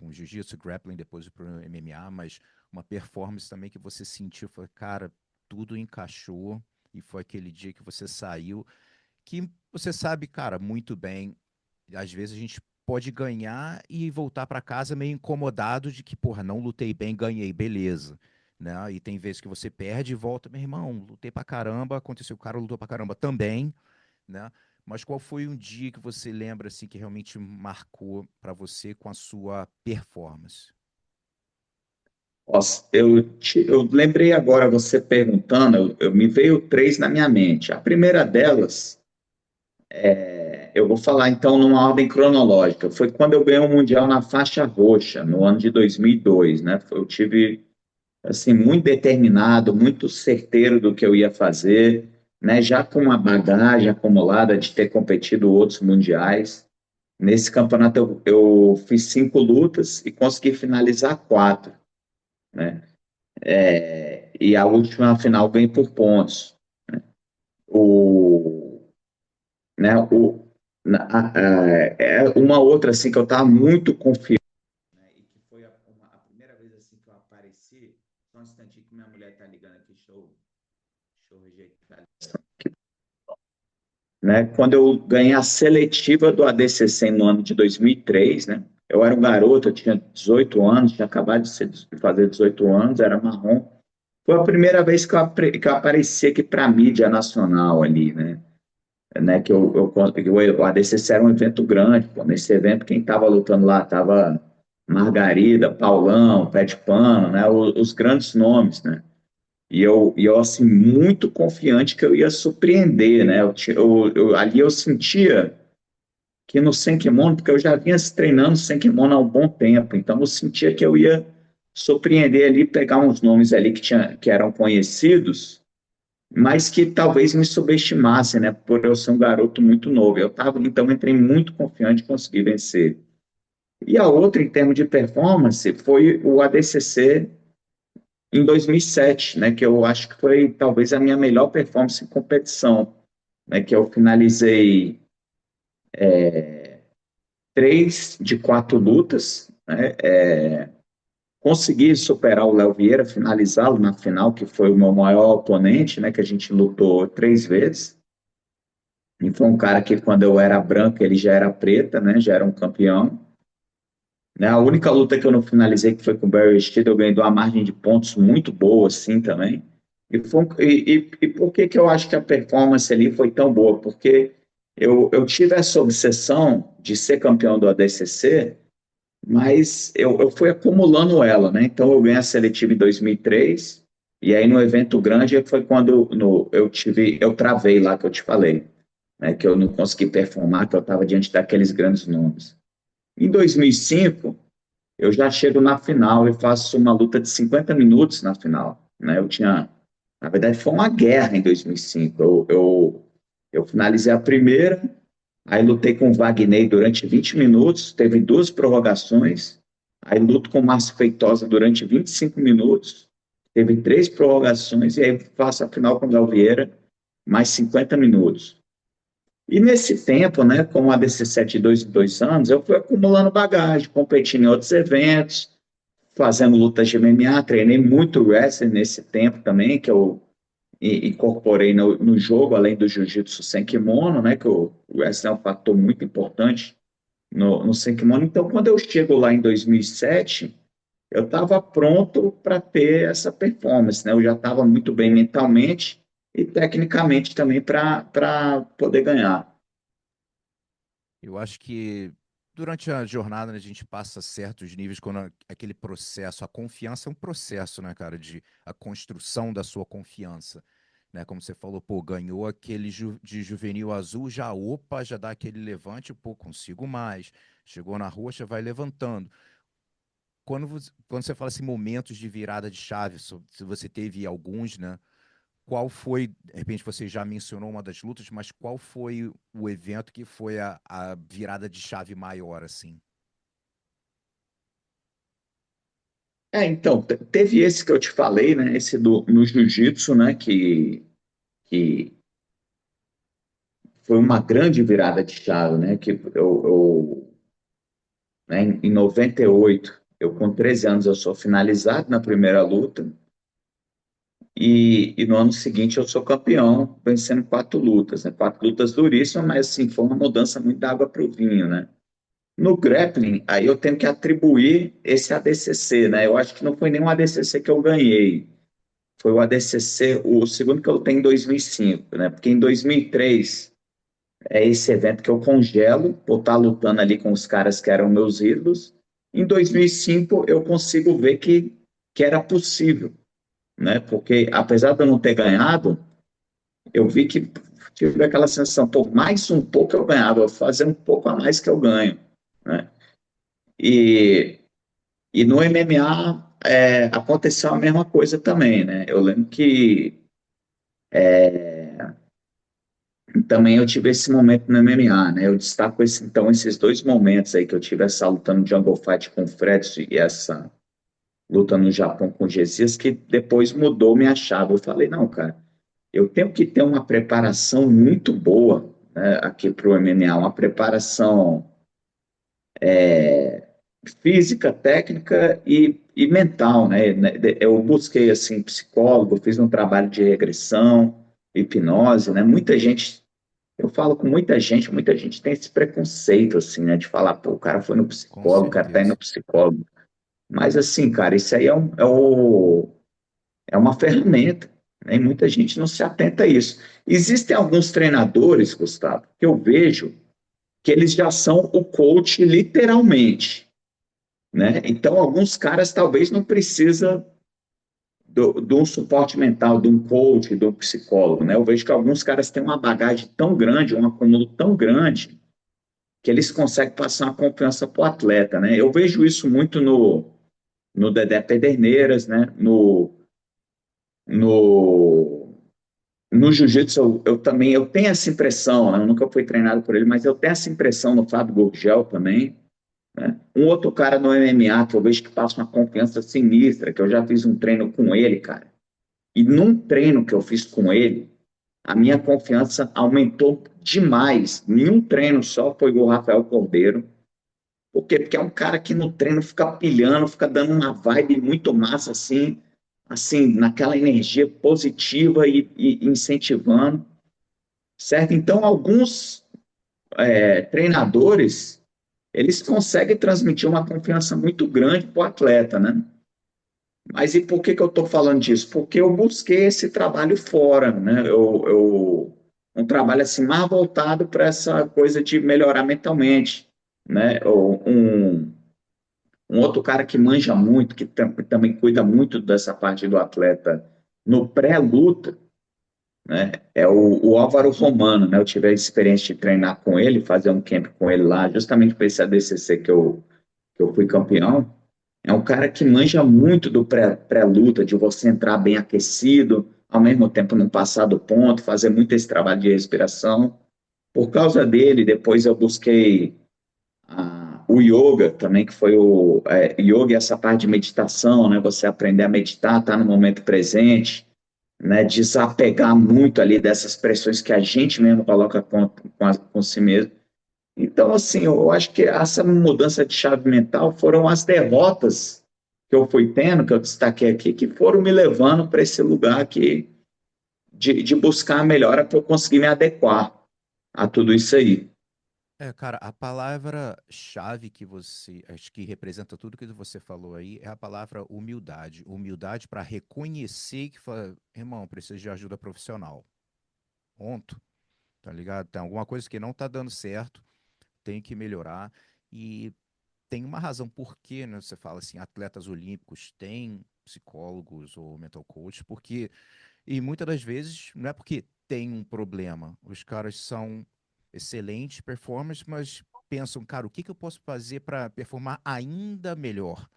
S1: jiu-jitsu, grappling, depois para o MMA, mas uma performance também que você sentiu, foi, cara, tudo encaixou e foi aquele dia que você saiu, que você sabe, cara, muito bem, às vezes a gente pode ganhar e voltar para casa meio incomodado de que, porra, não lutei bem, ganhei, beleza. Né? E tem vezes que você perde e volta, meu irmão, lutei pra caramba, aconteceu, o cara lutou pra caramba também, né? Mas qual foi um dia que você lembra assim que realmente marcou para você com a sua performance?
S2: Nossa, eu lembrei agora você perguntando, me veio três na minha mente. A primeira delas, eu vou falar então numa ordem cronológica, foi quando eu ganhei o Mundial na faixa roxa, no ano de 2002, né? Eu tive, assim, muito determinado, muito certeiro do que eu ia fazer, né? Já com uma bagagem acumulada de ter competido outros mundiais. Nesse campeonato eu fiz 5 lutas e consegui finalizar 4, né? E a última final ganhei por pontos. O, né, uma outra assim que eu estava muito confiante, né, e que foi a primeira vez assim que eu apareci, só um instantinho que minha mulher está ligando aqui, deixa eu rejeitar. Né, quando eu ganhei a seletiva do ADCC no ano de 2003, né, eu era um garoto, eu tinha 18 anos, tinha acabado de fazer 18 anos, era marrom. Foi a primeira vez que eu apareci aqui para a mídia nacional ali, né? Que o ADCC era um evento grande, pô. Nesse evento, quem estava lutando lá estava Margarida, Paulão, Pé de Pano, né? Os grandes nomes, né? E eu, assim, muito confiante que eu ia surpreender, né? Ali eu sentia que no Senkimono, porque eu já vinha se treinando Senkimono há um bom tempo, então eu sentia que eu ia surpreender ali, pegar uns nomes ali que eram conhecidos mas que talvez me subestimasse, né, por eu ser um garoto muito novo. Então, entrei muito confiante e consegui vencer. E a outra, em termos de performance, foi o ADCC em 2007, né, que eu acho que foi talvez a minha melhor performance em competição, né, que eu finalizei 3 de 4 lutas, né, consegui superar o Léo Vieira, finalizá-lo na final, que foi o meu maior oponente, né, que a gente lutou 3 vezes. E foi um cara que, quando eu era branca, ele já era preta, né, já era um campeão. Né, a única luta que eu não finalizei, que foi com o Barry Steele, eu ganhei de uma margem de pontos muito boa, assim, também. E por que que eu acho que a performance ali foi tão boa? Porque eu tive essa obsessão de ser campeão do ADCC, mas eu fui acumulando ela, né? Então eu ganhei a seletiva em 2003, e aí no evento grande foi quando eu travei lá que eu te falei, né? Que eu não consegui performar, que eu estava diante daqueles grandes nomes. Em 2005, eu já chego na final e faço uma luta de 50 minutos na final, né? Na verdade, foi uma guerra em 2005. Eu finalizei a primeira, aí lutei com o Wagner durante 20 minutos, teve 2 prorrogações, aí luto com o Márcio Feitosa durante 25 minutos, teve 3 prorrogações, e aí faço a final com o Léo Vieira, mais 50 minutos. E nesse tempo, né, com a DC7 de 2 em 2 anos, eu fui acumulando bagagem, competindo em outros eventos, fazendo lutas de MMA, treinei muito wrestling nesse tempo também, que eu incorporei no jogo, além do jiu-jitsu sem kimono, né, que o wrestling é um fator muito importante no sem kimono. Então, quando eu chego lá em 2007, eu estava pronto para ter essa performance, né? Eu já estava muito bem mentalmente e tecnicamente também para poder ganhar.
S1: Eu acho que durante a jornada, né, a gente passa certos níveis quando aquele processo, a confiança é um processo, né, cara, de a construção da sua confiança, né? Como você falou, pô, ganhou aquele de juvenil azul, já opa, já dá aquele levante, pô, consigo mais. Chegou na roxa, vai levantando. Quando você fala assim, momentos de virada de chave, se você teve alguns, né? Qual foi, de repente você já mencionou uma das lutas, mas qual foi o evento que foi a virada de chave maior, assim?
S2: Então, teve esse que eu te falei, né? Esse no jiu-jitsu, né? Que foi uma grande virada de chave, né? Que né, em 98, eu com 13 anos, eu sou finalizado na primeira luta, e no ano seguinte eu sou campeão, vencendo 4 lutas, né? 4 lutas duríssimas, mas assim, foi uma mudança muito da água para o vinho, né? No grappling, aí eu tenho que atribuir esse ADCC, né? Eu acho que não foi nenhum ADCC que eu ganhei. Foi o ADCC, o segundo que eu tenho em 2005, né? Porque em 2003 é esse evento que eu congelo, por estar lutando ali com os caras que eram meus ídolos. Em 2005 eu consigo ver que era possível, né? Porque apesar de eu não ter ganhado, eu vi que tive aquela sensação, pô, mais um pouco eu ganhava, eu vou fazer um pouco a mais que eu ganho, né? E, e no MMA aconteceu a mesma coisa também, né? Eu lembro que também eu tive esse momento no MMA, né? Eu destaco então esses 2 momentos aí que eu tive, essa luta no Jungle Fight com o Fred e essa luta no Japão com o Gesias, que depois mudou minha chave. Eu falei, não, cara, eu tenho que ter uma preparação muito boa, né, aqui para o MMA, uma preparação física, técnica e mental, né? Eu busquei, assim, psicólogo, fiz um trabalho de regressão, hipnose, né? Eu falo com muita gente tem esse preconceito, assim, né, de falar, pô, o cara foi no
S1: Com
S2: psicólogo, o cara tá indo
S1: certeza.
S2: no psicólogo. Mas, assim, cara, isso aí é uma ferramenta, né, e muita gente não se atenta a isso. Existem alguns treinadores, Gustavo, que eu vejo que eles já são o coach literalmente, né? Então, alguns caras talvez não precisam de um suporte mental, de um coach, de um psicólogo, né? Eu vejo que alguns caras têm uma bagagem tão grande, um acúmulo tão grande, que eles conseguem passar uma confiança para o atleta, né? Eu vejo isso muito no Dedé Pederneiras, né? No no jiu-jitsu eu também eu tenho essa impressão, né? Eu nunca fui treinado por ele, mas eu tenho essa impressão no Fábio Gurgel também, né? Um outro cara no MMA que eu vejo que passa uma confiança sinistra, que eu já fiz um treino com ele, cara. E num treino que eu fiz com ele, a minha confiança aumentou demais. Em um treino só foi o Rafael Cordeiro. Por quê? Porque é um cara que no treino fica pilhando, fica dando uma vibe muito massa, assim, naquela energia positiva e incentivando, certo? Então, alguns treinadores, eles conseguem transmitir uma confiança muito grande para o atleta, né? Mas e por que eu estou falando disso? Porque eu busquei esse trabalho fora, né? Um trabalho assim mais voltado para essa coisa de melhorar mentalmente, né? Um outro cara que manja muito, que também cuida muito dessa parte do atleta no pré-luta, né? É o Álvaro Romano, né? Eu tive a experiência de treinar com ele, fazer um camp com ele lá, justamente para esse ADCC que eu fui campeão. É um cara que manja muito do pré-luta, de você entrar bem aquecido, ao mesmo tempo não passar do ponto, fazer muito esse trabalho de respiração. Por causa dele, depois eu busquei o yoga também, que foi o yoga e essa parte de meditação, né? Você aprender a meditar, estar no momento presente, né? Desapegar muito ali dessas pressões que a gente mesmo coloca com si mesmo. Então, assim, eu acho que essa mudança de chave mental foram as derrotas que eu fui tendo, que eu destaquei aqui, que foram me levando para esse lugar aqui de buscar a melhora para eu conseguir me adequar a tudo isso aí.
S1: Cara, a palavra-chave que você, acho que representa tudo que você falou aí, é a palavra humildade. Humildade para reconhecer que, irmão, preciso de ajuda profissional. Ponto. Tá ligado? Tem alguma coisa que não tá dando certo, tem que melhorar. E tem uma razão por que, né, você fala assim, atletas olímpicos têm psicólogos ou mental coach, porque, e muitas das vezes, não é porque tem um problema. Os caras são excelentes performers, mas pensam, cara, o que que eu posso fazer para performar ainda melhor?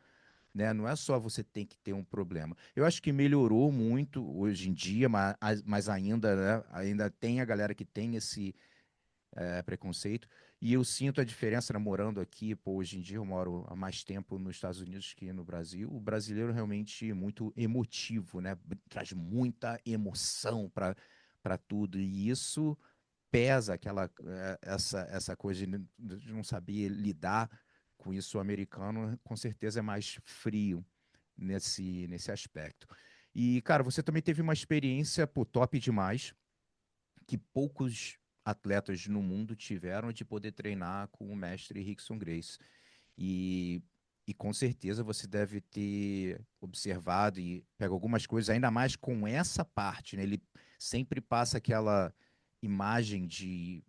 S1: Né? Não é só você tem que ter um problema. Eu acho que melhorou muito hoje em dia, mas ainda, né, ainda tem a galera que tem esse preconceito. E eu sinto a diferença, né, morando aqui, pô, hoje em dia eu moro há mais tempo nos Estados Unidos que no Brasil. O brasileiro é realmente muito emotivo, né? Traz muita emoção para tudo. E isso pesa essa coisa de não saber lidar com isso. O americano, com certeza, é mais frio nesse aspecto. E, cara, você também teve uma experiência, pô, top demais que poucos atletas no mundo tiveram de poder treinar com o mestre Rickson Grace. E, e com certeza você deve ter observado e pega algumas coisas, ainda mais com essa parte, né? Ele sempre passa aquela imagem de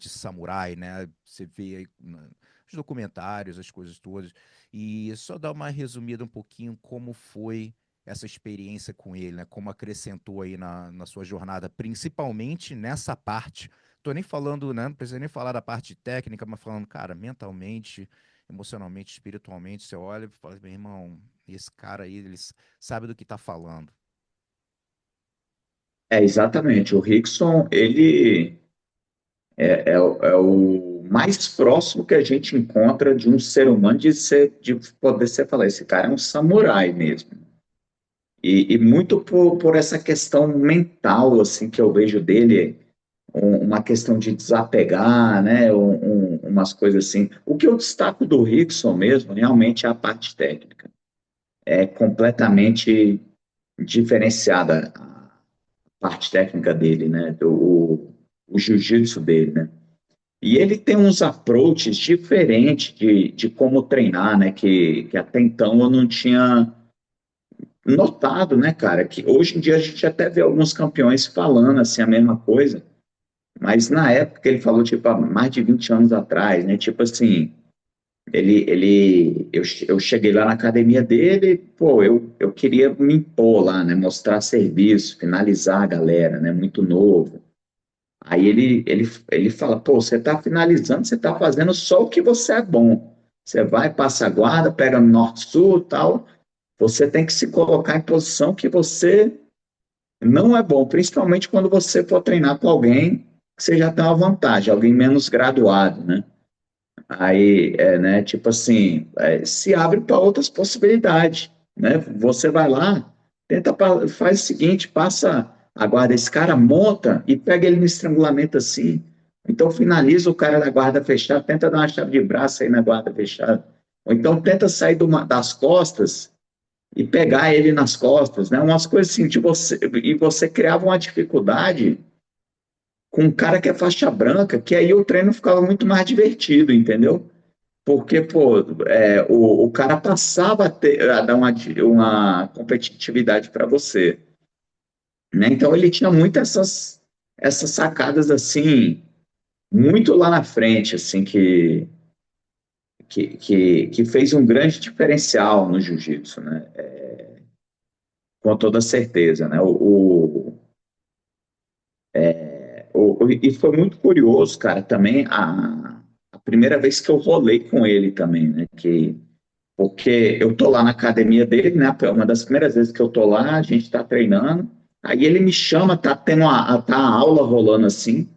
S1: samurai, né? Você vê aí os documentários, as coisas todas. E só dar uma resumida um pouquinho como foi essa experiência com ele, né? Como acrescentou aí na sua jornada, principalmente nessa parte. Tô nem falando, né? Não precisa nem falar da parte técnica, mas falando, cara, mentalmente, emocionalmente, espiritualmente, você olha e fala, meu irmão, esse cara aí, ele sabe do que tá falando.
S2: É, exatamente. O Rickson, ele é o mais próximo que a gente encontra de um ser humano de poder ser falar, esse cara é um samurai mesmo. E muito por essa questão mental, assim, que eu vejo dele, uma questão de desapegar, né, umas coisas assim. O que eu destaco do Rickson mesmo, realmente, é a parte técnica. É completamente diferenciada a parte técnica dele, né, o jiu-jitsu dele, né. E ele tem uns approaches diferentes de como treinar, né, que até então eu não tinha notado, né, cara, que hoje em dia a gente até vê alguns campeões falando assim a mesma coisa, mas na época que ele falou, tipo, há mais de 20 anos atrás, né, tipo assim, eu cheguei lá na academia dele, pô, eu queria me impor lá, né, mostrar serviço, finalizar a galera, né, muito novo. Aí ele fala, pô, você tá finalizando, você tá fazendo só o que você é bom. Você vai, passa a guarda, pega no norte-sul e tal, você tem que se colocar em posição que você Não é bom, principalmente quando você for treinar com alguém que você já tem uma vantagem, alguém menos graduado, né? Aí, né, tipo assim, se abre para outras possibilidades, né? Você vai lá, faz o seguinte, passa a guarda, esse cara monta e pega ele no estrangulamento assim. Então finaliza o cara da guarda fechada, tenta dar uma chave de braço aí na guarda fechada. Ou então tenta sair das costas e pegar ele nas costas, né? Umas coisas assim, e você criava uma dificuldade com um cara que é faixa branca, que aí o treino ficava muito mais divertido, entendeu? Porque, pô, o cara passava a dar uma competitividade para você, né? Então ele tinha muitas essas sacadas assim, muito lá na frente, assim, que fez um grande diferencial no jiu-jitsu, né? Com toda certeza, né? E foi muito curioso, cara, também a primeira vez que eu rolei com ele também, né? Porque eu tô lá na academia dele, né? Uma das primeiras vezes que eu tô lá, a gente tá treinando. Aí ele me chama, tá a aula rolando assim,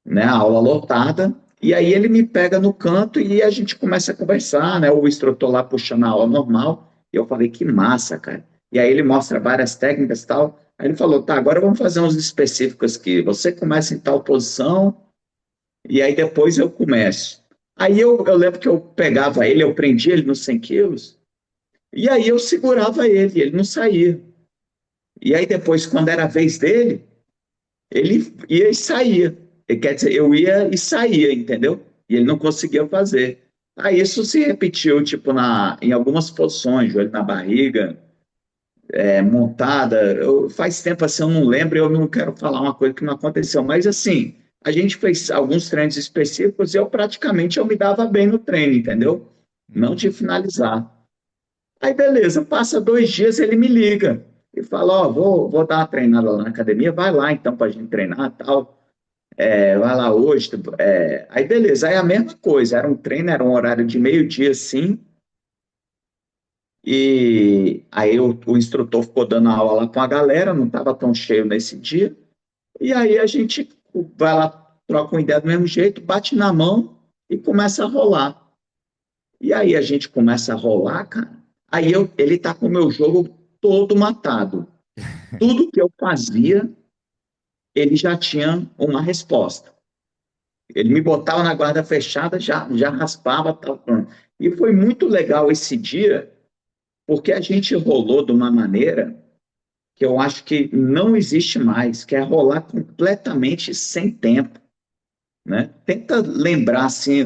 S2: né? A aula lotada. E aí ele me pega no canto e a gente começa a conversar, né? O instrutor lá puxando a aula normal. E eu falei, que massa, cara. E aí ele mostra várias técnicas e tal. Aí ele falou, tá, agora vamos fazer uns específicos aqui. Você começa em tal posição e aí depois eu começo. Aí eu lembro que eu pegava ele, eu prendia ele nos 100 quilos, e aí eu segurava ele não saía. E aí depois, quando era a vez dele, ele ia e saía. Quer dizer, eu ia e saía, entendeu? E ele não conseguia fazer. Aí isso se repetiu, tipo, em algumas posições, joelho na barriga, montada. Faz tempo assim, eu não lembro, eu não quero falar uma coisa que não aconteceu. Mas assim, a gente fez alguns treinos específicos e eu me dava bem no treino, entendeu? Não de
S1: Uhum.
S2: finalizar. Aí, beleza, passa 2 dias, ele me liga e fala: Ó, vou dar uma treinada lá na academia, vai lá então pra gente treinar e tal. Vai lá hoje. Aí, beleza, aí a mesma coisa, era um treino, era um horário de meio-dia, sim. E aí o instrutor ficou dando aula lá com a galera, não estava tão cheio nesse dia. E aí a gente vai lá, troca uma ideia do mesmo jeito, bate na mão e começa a rolar. E aí a gente começa a rolar, cara. Ele tá com o meu jogo todo matado. Tudo que eu fazia, ele já tinha uma resposta. Ele me botava na guarda fechada, já raspava, tal, pronto. E foi muito legal esse dia, porque a gente rolou de uma maneira que eu acho que não existe mais, que é rolar completamente sem tempo, né? Tenta lembrar, assim,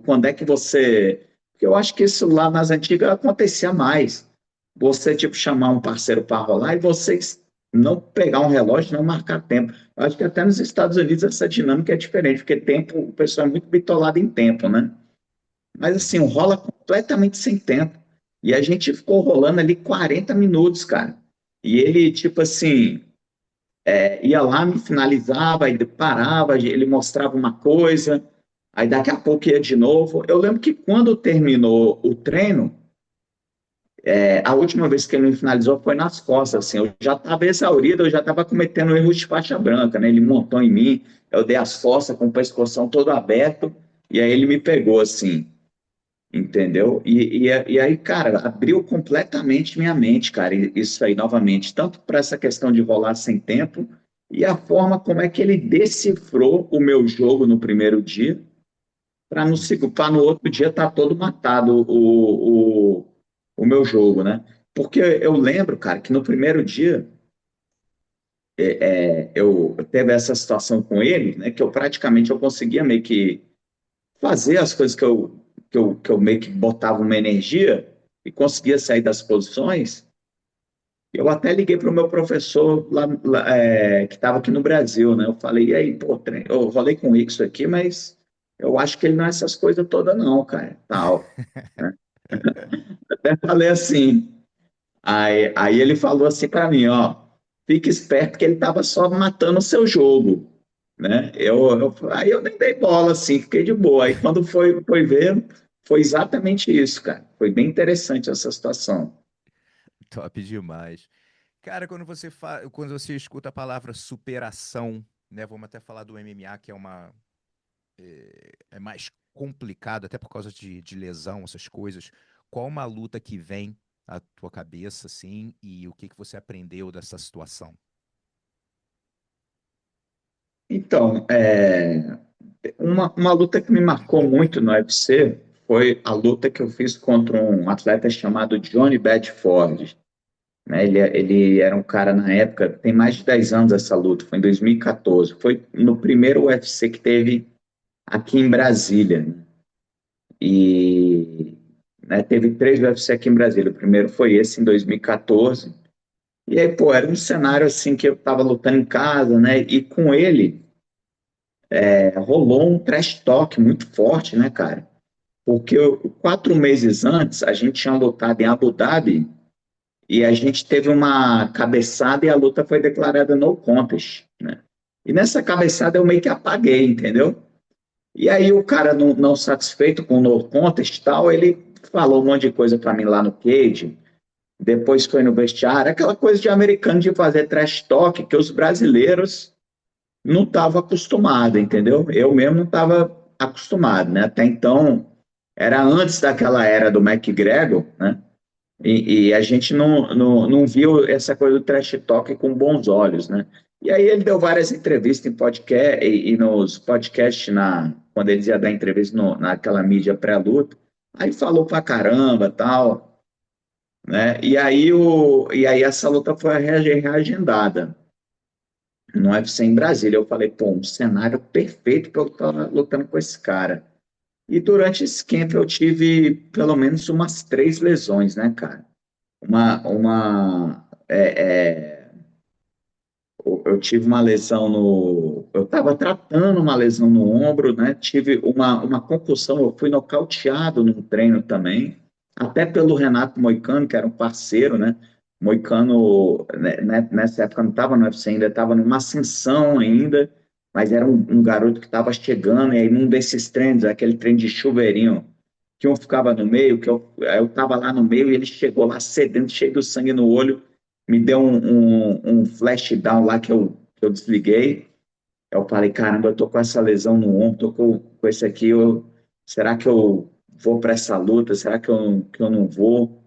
S2: quando é que você... Porque eu acho que isso lá nas antigas acontecia mais. Você, tipo, chamar um parceiro para rolar e vocês não pegar um relógio, não marcar tempo. Eu acho que até nos Estados Unidos essa dinâmica é diferente, porque tempo, o pessoal é muito bitolado em tempo, né? Mas assim, rola completamente sem tempo. E a gente ficou rolando ali 40 minutos, cara. E ele, tipo assim, ia lá, me finalizava, aí parava, ele mostrava uma coisa, aí daqui a pouco ia de novo. Eu lembro que quando terminou o treino, a última vez que ele me finalizou foi nas costas, assim, eu já estava exaurido, eu já estava cometendo erros de faixa branca, né? Ele montou em mim, eu dei as costas com o pescoção todo aberto, e aí ele me pegou, assim, entendeu? E aí, cara, abriu completamente minha mente, cara, isso aí novamente, tanto para essa questão de rolar sem tempo, e a forma como é que ele decifrou o meu jogo no primeiro dia, para no outro dia estar tá todo matado o meu jogo, né? Porque eu lembro, cara, que no primeiro dia eu teve essa situação com ele, né? Que eu conseguia meio que fazer as coisas que eu meio que botava uma energia e conseguia sair das posições. Eu até liguei para o meu professor que estava aqui no Brasil, né? Eu falei, e aí, pô, eu rolei com isso aqui, mas eu acho que ele não é essas coisas todas, não, cara. Tal. Né? Até falei assim. Aí ele falou assim para mim, ó, fique esperto que ele estava só matando o seu jogo, né? Aí eu nem dei bola, assim, fiquei de boa. Aí quando foi ver, foi exatamente isso, cara. Foi bem interessante essa situação.
S1: Top demais. Cara, quando você escuta a palavra superação, né? Vamos até falar do MMA, que é mais complicado, até por causa de lesão, essas coisas. Qual uma luta que vem à tua cabeça, assim, e o que que você aprendeu dessa situação?
S2: Então, uma luta que me marcou muito no UFC foi a luta que eu fiz contra um atleta chamado Johnny Bedford, né? Ele era um cara na época, tem mais de 10 anos essa luta, foi em 2014. Foi no primeiro UFC que teve aqui em Brasília, né? E né, teve três UFC aqui em Brasília. O primeiro foi esse em 2014. E aí, pô, era um cenário assim que eu tava lutando em casa, né? E com ele rolou um trash talk muito forte, né, cara? Porque 4 meses antes a gente tinha lutado em Abu Dhabi e a gente teve uma cabeçada e a luta foi declarada no contest, né? E nessa cabeçada eu meio que apaguei, entendeu? E aí o cara não satisfeito com o no contest e tal, ele falou um monte de coisa para mim lá no cage, depois foi no vestiário, aquela coisa de americano de fazer trash talk que os brasileiros não estavam acostumados, entendeu? Eu mesmo não estava acostumado, né? Até então, era antes daquela era do McGregor, né? E a gente não viu essa coisa do trash talk com bons olhos, né? E aí ele deu várias entrevistas em podcast e nos podcasts quando ele ia dar entrevista naquela mídia pré-luta, aí falou pra caramba, tal, né? E aí essa luta foi reagendada no UFC em Brasília. Eu falei, pô, um cenário perfeito para eu estar lutando com esse cara. E durante esse camp eu tive pelo menos umas 3 lesões, né, cara? Eu tive uma lesão no. Eu estava tratando uma lesão no ombro, né? Tive uma concussão, eu fui nocauteado num treino também, até pelo Renato Moicano, que era um parceiro, né? Moicano, nessa época não estava no UFC ainda, estava numa ascensão ainda, mas era um garoto que estava chegando, e aí num desses treinos, aquele treino de chuveirinho, que um ficava no meio, eu estava lá no meio, e ele chegou lá sedento, cheio de sangue no olho, me deu um flashdown lá que eu desliguei. Eu falei, caramba, eu tô com essa lesão no ombro, tô com esse aqui, será que eu vou para essa luta? Será que eu não vou?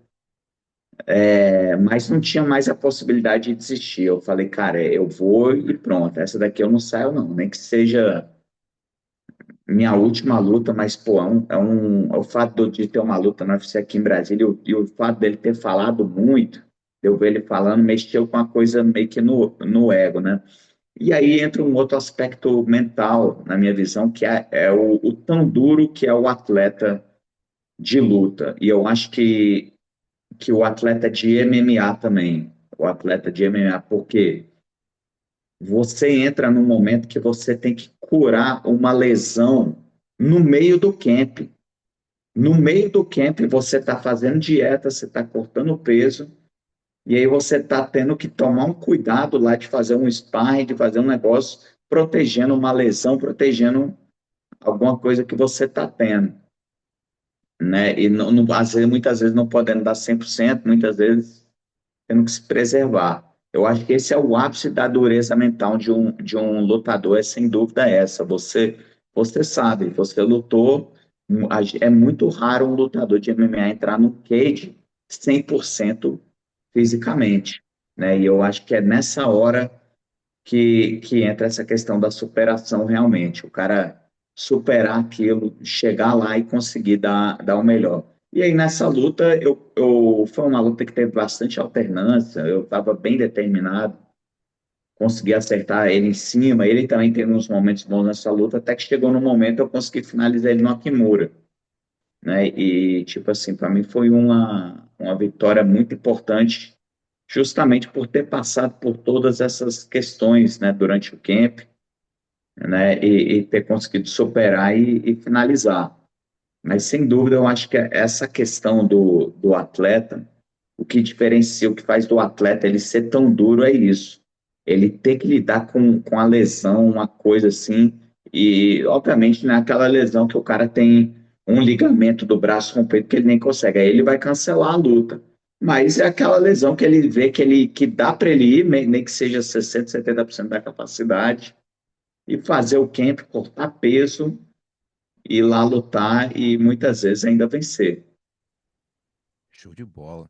S2: Mas não tinha mais a possibilidade de desistir. Eu falei, cara, eu vou e pronto. Essa daqui eu não saio, não. Nem que seja minha última luta, mas, pô, o fato de ter uma luta no UFC aqui em Brasília e o fato dele ter falado muito, eu ver ele falando, mexeu com a coisa meio que no ego, né? E aí entra um outro aspecto mental, na minha visão, que é o tão duro que é o atleta de luta. E eu acho que o atleta de MMA também, o atleta de MMA, porque você entra num momento que você tem que curar uma lesão no meio do camp. No meio do camp, você está fazendo dieta, você está cortando peso, e aí você está tendo que tomar um cuidado lá de fazer um sparring, de fazer um negócio, protegendo uma lesão, protegendo alguma coisa que você está tendo, né? E muitas vezes não podendo dar 100%, muitas vezes tendo que se preservar. Eu acho que esse é o ápice da dureza mental de um lutador, é sem dúvida essa. Você sabe, você lutou, é muito raro um lutador de MMA entrar no cage 100% fisicamente, né? E eu acho que é nessa hora que entra essa questão da superação realmente, o cara superar aquilo, chegar lá e conseguir dar o melhor. E aí nessa luta, foi uma luta que teve bastante alternância, eu estava bem determinado, consegui acertar ele em cima, ele também teve uns momentos bons nessa luta, até que chegou no momento eu consegui finalizar ele no Kimura, né? E tipo assim, para mim foi uma vitória muito importante, justamente por ter passado por todas essas questões, né, durante o camp, né, e ter conseguido superar e finalizar. Mas, sem dúvida, eu acho que essa questão do atleta, o que diferencia, o que faz do atleta ele ser tão duro é isso. Ele ter que lidar com a lesão, uma coisa assim, e, obviamente, não é aquela lesão que o cara tem um ligamento do braço rompido que ele nem consegue. Aí ele vai cancelar a luta. Mas é aquela lesão que ele vê que dá para ele ir, nem que seja 60, 70% da capacidade, e fazer o camp, cortar peso, ir lá lutar e muitas vezes ainda vencer.
S1: Show de bola.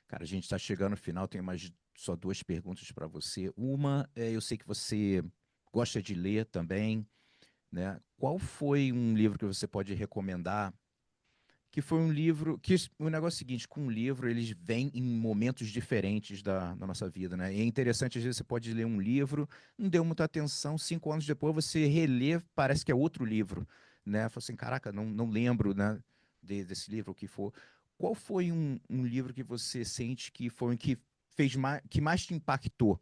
S1: Cara, a gente está chegando no final, tenho mais só duas perguntas para você. Uma, eu sei que você gosta de ler também, né? Qual foi um livro que você pode recomendar? Que foi um livro que o negócio é o seguinte, com um livro eles vêm em momentos diferentes da nossa vida, né? E é interessante, às vezes você pode ler um livro, não deu muita atenção, 5 anos depois você relê, parece que é outro livro, né? Fala assim, caraca, não lembro, né, desse livro, o que for. Qual foi um livro que você sente que foi o que fez mais, que mais te impactou,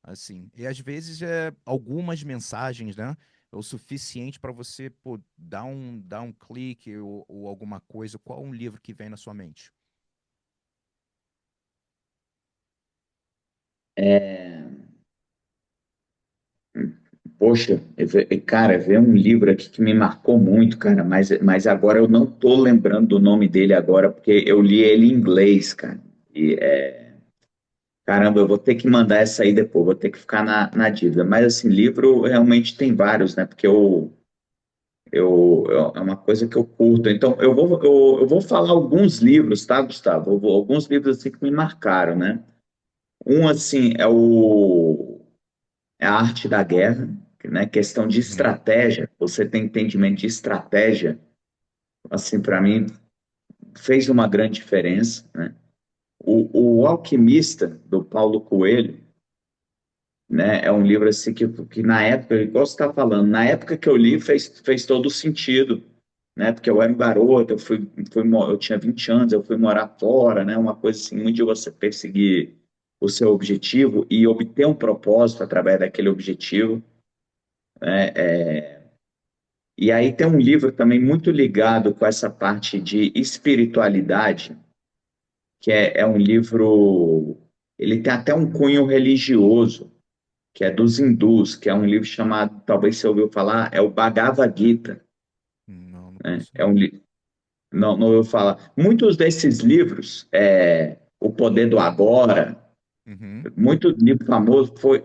S1: assim? E às vezes algumas mensagens, né? É o suficiente para você pô, dar um clique ou alguma coisa. Qual um livro que vem na sua mente?
S2: Poxa, cara, ver um livro aqui que me marcou muito, cara, mas agora eu não tô lembrando do nome dele agora, porque eu li ele em inglês, cara. E, caramba, eu vou ter que mandar essa aí depois, vou ter que ficar na dívida. Mas, assim, livro realmente tem vários, né? Porque é uma coisa que eu curto. Então, eu vou falar alguns livros, tá, Gustavo? Alguns livros assim que me marcaram, né? Um, assim, é a Arte da Guerra, né? Questão de
S1: Uhum.
S2: estratégia. Você tem entendimento de estratégia, assim, para mim, fez uma grande diferença, né? O Alquimista, do Paulo Coelho, né? É um livro assim que na época, igual você está falando, na época que eu li fez todo sentido, né? Porque eu era um garoto, eu tinha 20 anos, eu fui morar fora, né? Uma coisa assim, muito de você perseguir o seu objetivo e obter um propósito através daquele objetivo, né? E aí tem um livro também muito ligado com essa parte de espiritualidade, que é um livro, ele tem até um cunho religioso, que é dos hindus, que é um livro chamado, talvez você ouviu falar, é o Bhagavad Gita,
S1: Não
S2: né?
S1: conheço não.
S2: Não ouviu falar. Muitos desses livros, O Poder do Agora,
S1: Uhum.
S2: muito livro famoso foi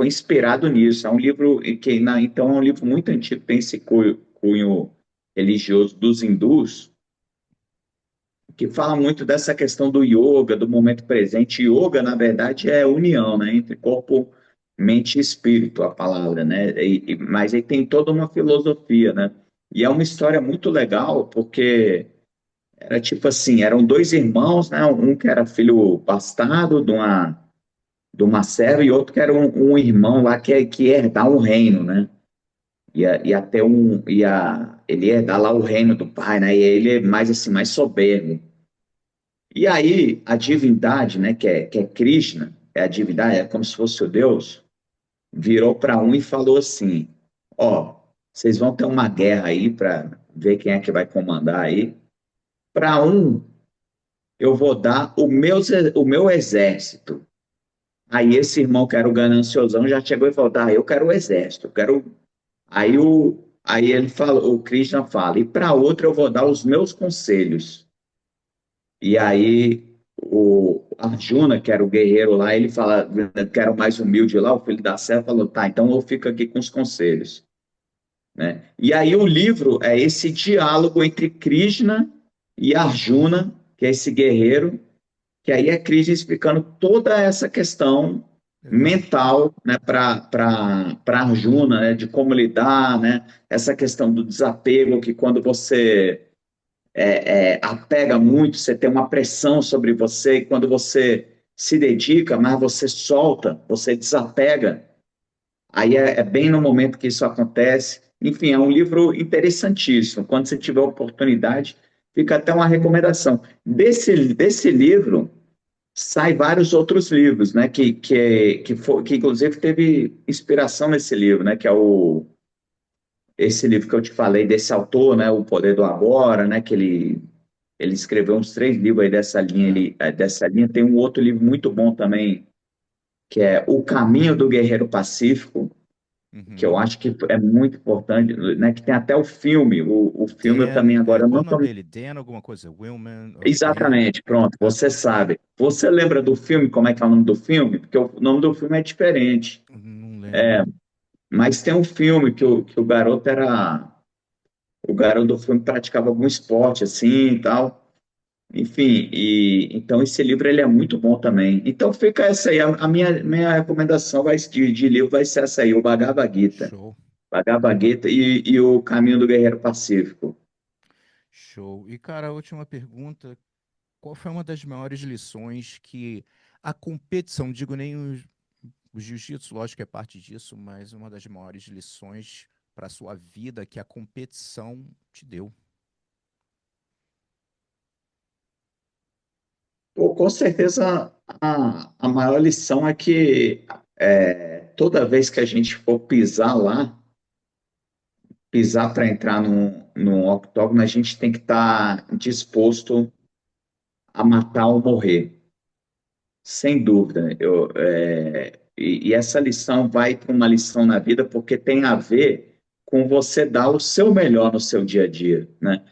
S2: inspirado nisso. É um livro então é um livro muito antigo, tem esse cunho religioso dos hindus, que fala muito dessa questão do yoga, do momento presente. Yoga, na verdade, é união, né, entre corpo, mente e espírito, a palavra, né? Mas aí tem toda uma filosofia, né? E é uma história muito legal, porque era tipo assim, eram dois irmãos, né? Um que era filho bastardo de uma serva e outro que era um irmão lá que ia herdar um reino, né? Ele ia herdar lá o reino do pai, né? E ele é mais assim, mais soberbo. E aí, a divindade, né, que é Krishna, é a divindade, é como se fosse o Deus, virou para um e falou assim: Ó, vocês vão ter uma guerra aí para ver quem é que vai comandar aí. Para um, eu vou dar o meu exército. Aí esse irmão que era o gananciosão já chegou e falou: tá, eu quero o exército, eu quero. Aí ele falou, o Krishna fala: e para outro eu vou dar os meus conselhos. E aí o Arjuna, que era o guerreiro lá, ele fala, que era o mais humilde lá, o filho da serra, falou, tá, então eu fico aqui com os conselhos, né? E aí o livro é esse diálogo entre Krishna e Arjuna, que é esse guerreiro, que aí é Krishna explicando toda essa questão
S1: Legal.
S2: mental, né, para Arjuna, né, de como lidar, né, essa questão do desapego, que quando você apega muito, você tem uma pressão sobre você, e quando você se dedica, mas você solta, você desapega, aí é bem no momento que isso acontece. Enfim, é um livro interessantíssimo. Quando você tiver oportunidade, fica até uma recomendação. Desse livro, sai vários outros livros, né? Que inclusive teve inspiração nesse livro, né? Que é esse livro que eu te falei, desse autor, né? O Poder do Agora, né? Que ele escreveu uns 3 livros aí dessa linha.
S1: É.
S2: Dessa linha tem um outro livro muito bom também, que é O Caminho do Guerreiro Pacífico, que eu
S1: Uhum.
S2: acho que é muito importante, né? Que tem até o filme. O filme eu também
S1: Dan,
S2: agora
S1: qual
S2: não
S1: o nome
S2: tô...
S1: dele? Dan alguma coisa? Willman ou Dan?
S2: Exatamente, pronto,
S1: Ah,
S2: você sabe. Você lembra do filme, como é que é o nome do filme? Porque o nome do filme é diferente.
S1: não lembro.
S2: Mas tem um filme que o garoto era. O garoto do filme praticava algum esporte assim e tal. Enfim, então esse livro ele é muito bom também. Então fica essa aí, a minha recomendação de livro vai ser essa aí, o Bhagavad Gita.
S1: Show,
S2: Bhagavad Gita e o Caminho do Guerreiro Pacífico.
S1: show. E, cara, a última pergunta. Qual foi uma das maiores lições que a competição, digo nem o jiu-jitsu, lógico que é parte disso, mas uma das maiores lições para a sua vida que a competição te deu?
S2: Pô, com certeza a maior lição é que toda vez que a gente for pisar lá, pisar para entrar no octógono, a gente tem que estar disposto a matar ou morrer, sem dúvida. E essa lição vai para uma lição na vida porque tem a ver com você dar o seu melhor no seu dia a dia, né?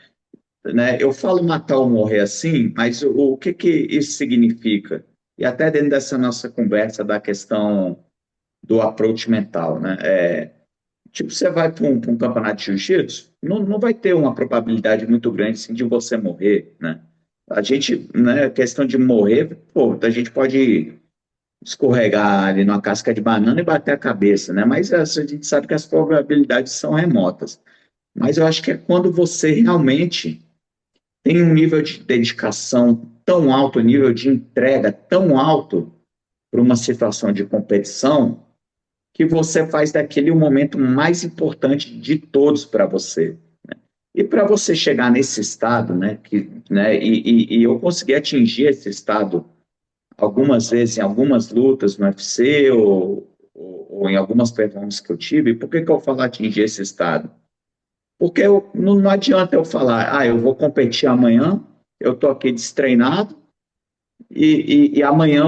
S2: Eu falo matar ou morrer assim, mas o que que isso significa? E até dentro dessa nossa conversa da questão do approach mental, né? Tipo, você vai para um campeonato de jiu-jitsu, não vai ter uma probabilidade muito grande assim, de você morrer, né? A gente, né, questão de morrer, pô, a gente pode escorregar ali numa casca de banana e bater a cabeça, né? Mas a gente sabe que as probabilidades são remotas. Mas eu acho que é quando você realmente tem um nível de dedicação tão alto, um nível de entrega tão alto para uma situação de competição, que você faz daquele o momento mais importante de todos para você. E para você chegar nesse estado, e eu consegui atingir esse estado algumas vezes em algumas lutas no UFC ou em algumas performances que eu tive. Por que que eu falo atingir esse estado? Porque não adianta eu falar, eu vou competir amanhã, eu estou aqui destreinado e amanhã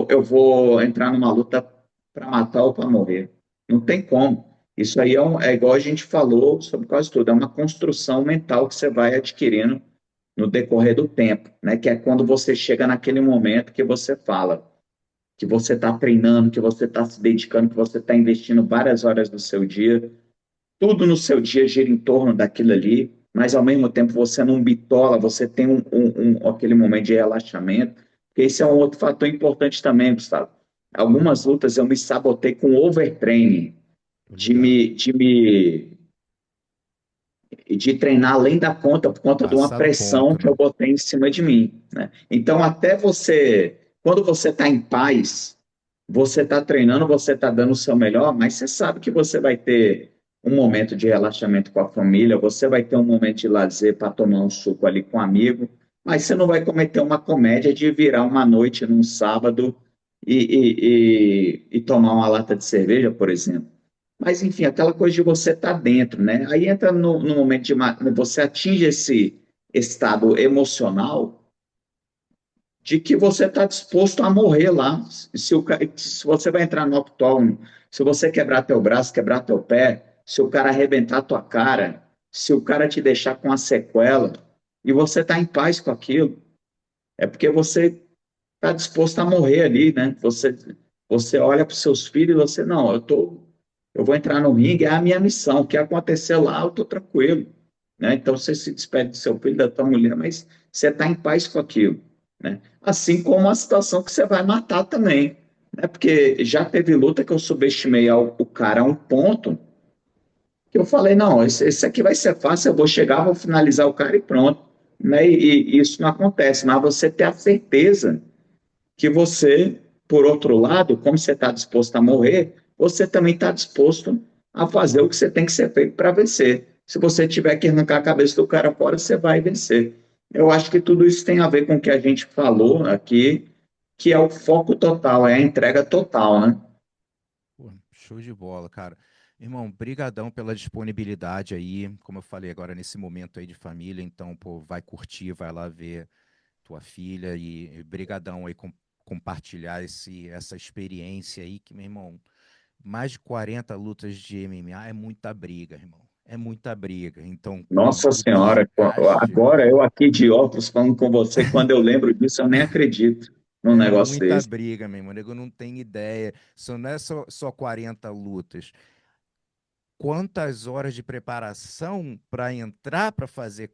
S2: eu vou entrar numa luta para matar ou para morrer. Não tem como. Isso aí é igual a gente falou sobre quase tudo, é uma construção mental que você vai adquirindo no decorrer do tempo, né? Que é quando você chega naquele momento que você fala que você está treinando, que você está se dedicando, que você está investindo várias horas do seu dia, tudo no seu dia gira em torno daquilo ali, mas ao mesmo tempo você não bitola, você tem aquele momento de relaxamento, porque esse é um outro fator importante também, Gustavo. Algumas lutas eu me sabotei com overtraining,
S1: Tô
S2: de
S1: ligado.
S2: me, de me de treinar além da conta por conta de uma
S1: Passar do
S2: pressão
S1: ponto,
S2: que eu
S1: né?
S2: botei em cima de mim, né? Então, quando você está em paz, você está treinando, você está dando o seu melhor, mas você sabe que você vai ter um momento de relaxamento com a família, você vai ter um momento de lazer para tomar um suco ali com um amigo, mas você não vai cometer uma comédia de virar uma noite num sábado e tomar uma lata de cerveja, por exemplo. Mas, enfim, aquela coisa de você estar dentro, né? Aí entra no momento você atinge esse estado emocional de que você está disposto a morrer lá. Se você vai entrar no octógono, se você quebrar teu braço, quebrar teu pé, se o cara arrebentar tua cara, se o cara te deixar com uma sequela, e você está em paz com aquilo, é porque você está disposto a morrer ali, né? Você olha para os seus filhos e você, não, eu vou entrar no ringue, é a minha missão. O que acontecer lá, eu estou tranquilo, né? Então você se despede do seu filho, da tua mulher, mas você está em paz com aquilo, né? Assim como a situação que você vai matar também, né? Porque já teve luta que eu subestimei o cara a um ponto que eu falei, não, esse aqui vai ser fácil, eu vou chegar, vou finalizar o cara e pronto, né? E isso não acontece, mas você ter a certeza que você, por outro lado, como você está disposto a morrer, você também está disposto a fazer o que você tem que ser feito para vencer. Se você tiver que arrancar a cabeça do cara fora, você vai vencer. Eu acho que tudo isso tem a ver com o que a gente falou aqui, que é o foco total, é a entrega total, né?
S1: Pô, show de bola, cara. Irmão, brigadão pela disponibilidade aí, como eu falei agora nesse momento aí de família, então, pô, vai curtir, vai lá ver tua filha e brigadão aí compartilhar essa experiência aí que, meu irmão, mais de 40 lutas de MMA é muita briga, irmão. É muita briga. Então, pô,
S2: Nossa
S1: o
S2: Senhora,
S1: desgaste
S2: agora eu aqui de óculos falando com você, quando eu lembro disso, eu nem acredito num
S1: é
S2: negócio
S1: muita
S2: desse.
S1: briga, meu irmão. Eu não tenho ideia. Não é só 40 lutas. Quantas horas de preparação para entrar para fazer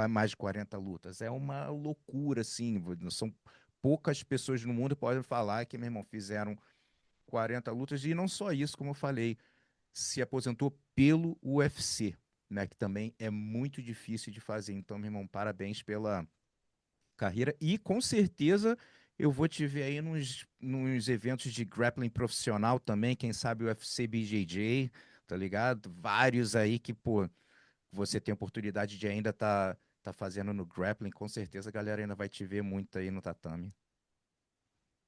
S1: mais de 40 lutas? É uma loucura, assim. São poucas pessoas no mundo que podem falar que, meu irmão, fizeram 40 lutas. E não só isso, como eu falei, se aposentou pelo UFC, né? Que também é muito difícil de fazer. Então, meu irmão, parabéns pela carreira. E com certeza eu vou te ver aí nos eventos de grappling profissional também, quem sabe o UFC BJJ, tá ligado? Vários aí que, pô, você tem oportunidade de ainda tá fazendo no grappling, com certeza a galera ainda vai te ver muito aí no tatame.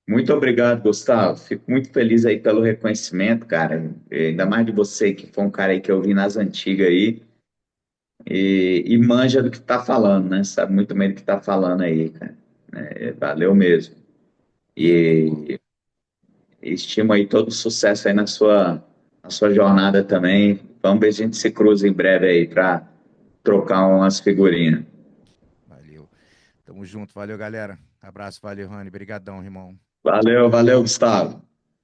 S2: Muito obrigado, Gustavo. Fico muito feliz aí pelo reconhecimento, cara. Ainda mais de você, que foi um cara aí que eu vi nas antigas aí. E manja do que tá falando, né? Sabe muito bem do que tá falando aí, cara. Valeu mesmo.
S1: Show de bola.
S2: E estimo aí todo o sucesso aí na sua jornada também. Vamos ver se a gente se cruza em breve aí para trocar umas figurinhas.
S1: Valeu. Tamo junto, valeu, galera. Abraço, valeu, Rani. Obrigadão, irmão.
S2: Valeu, valeu, Gustavo.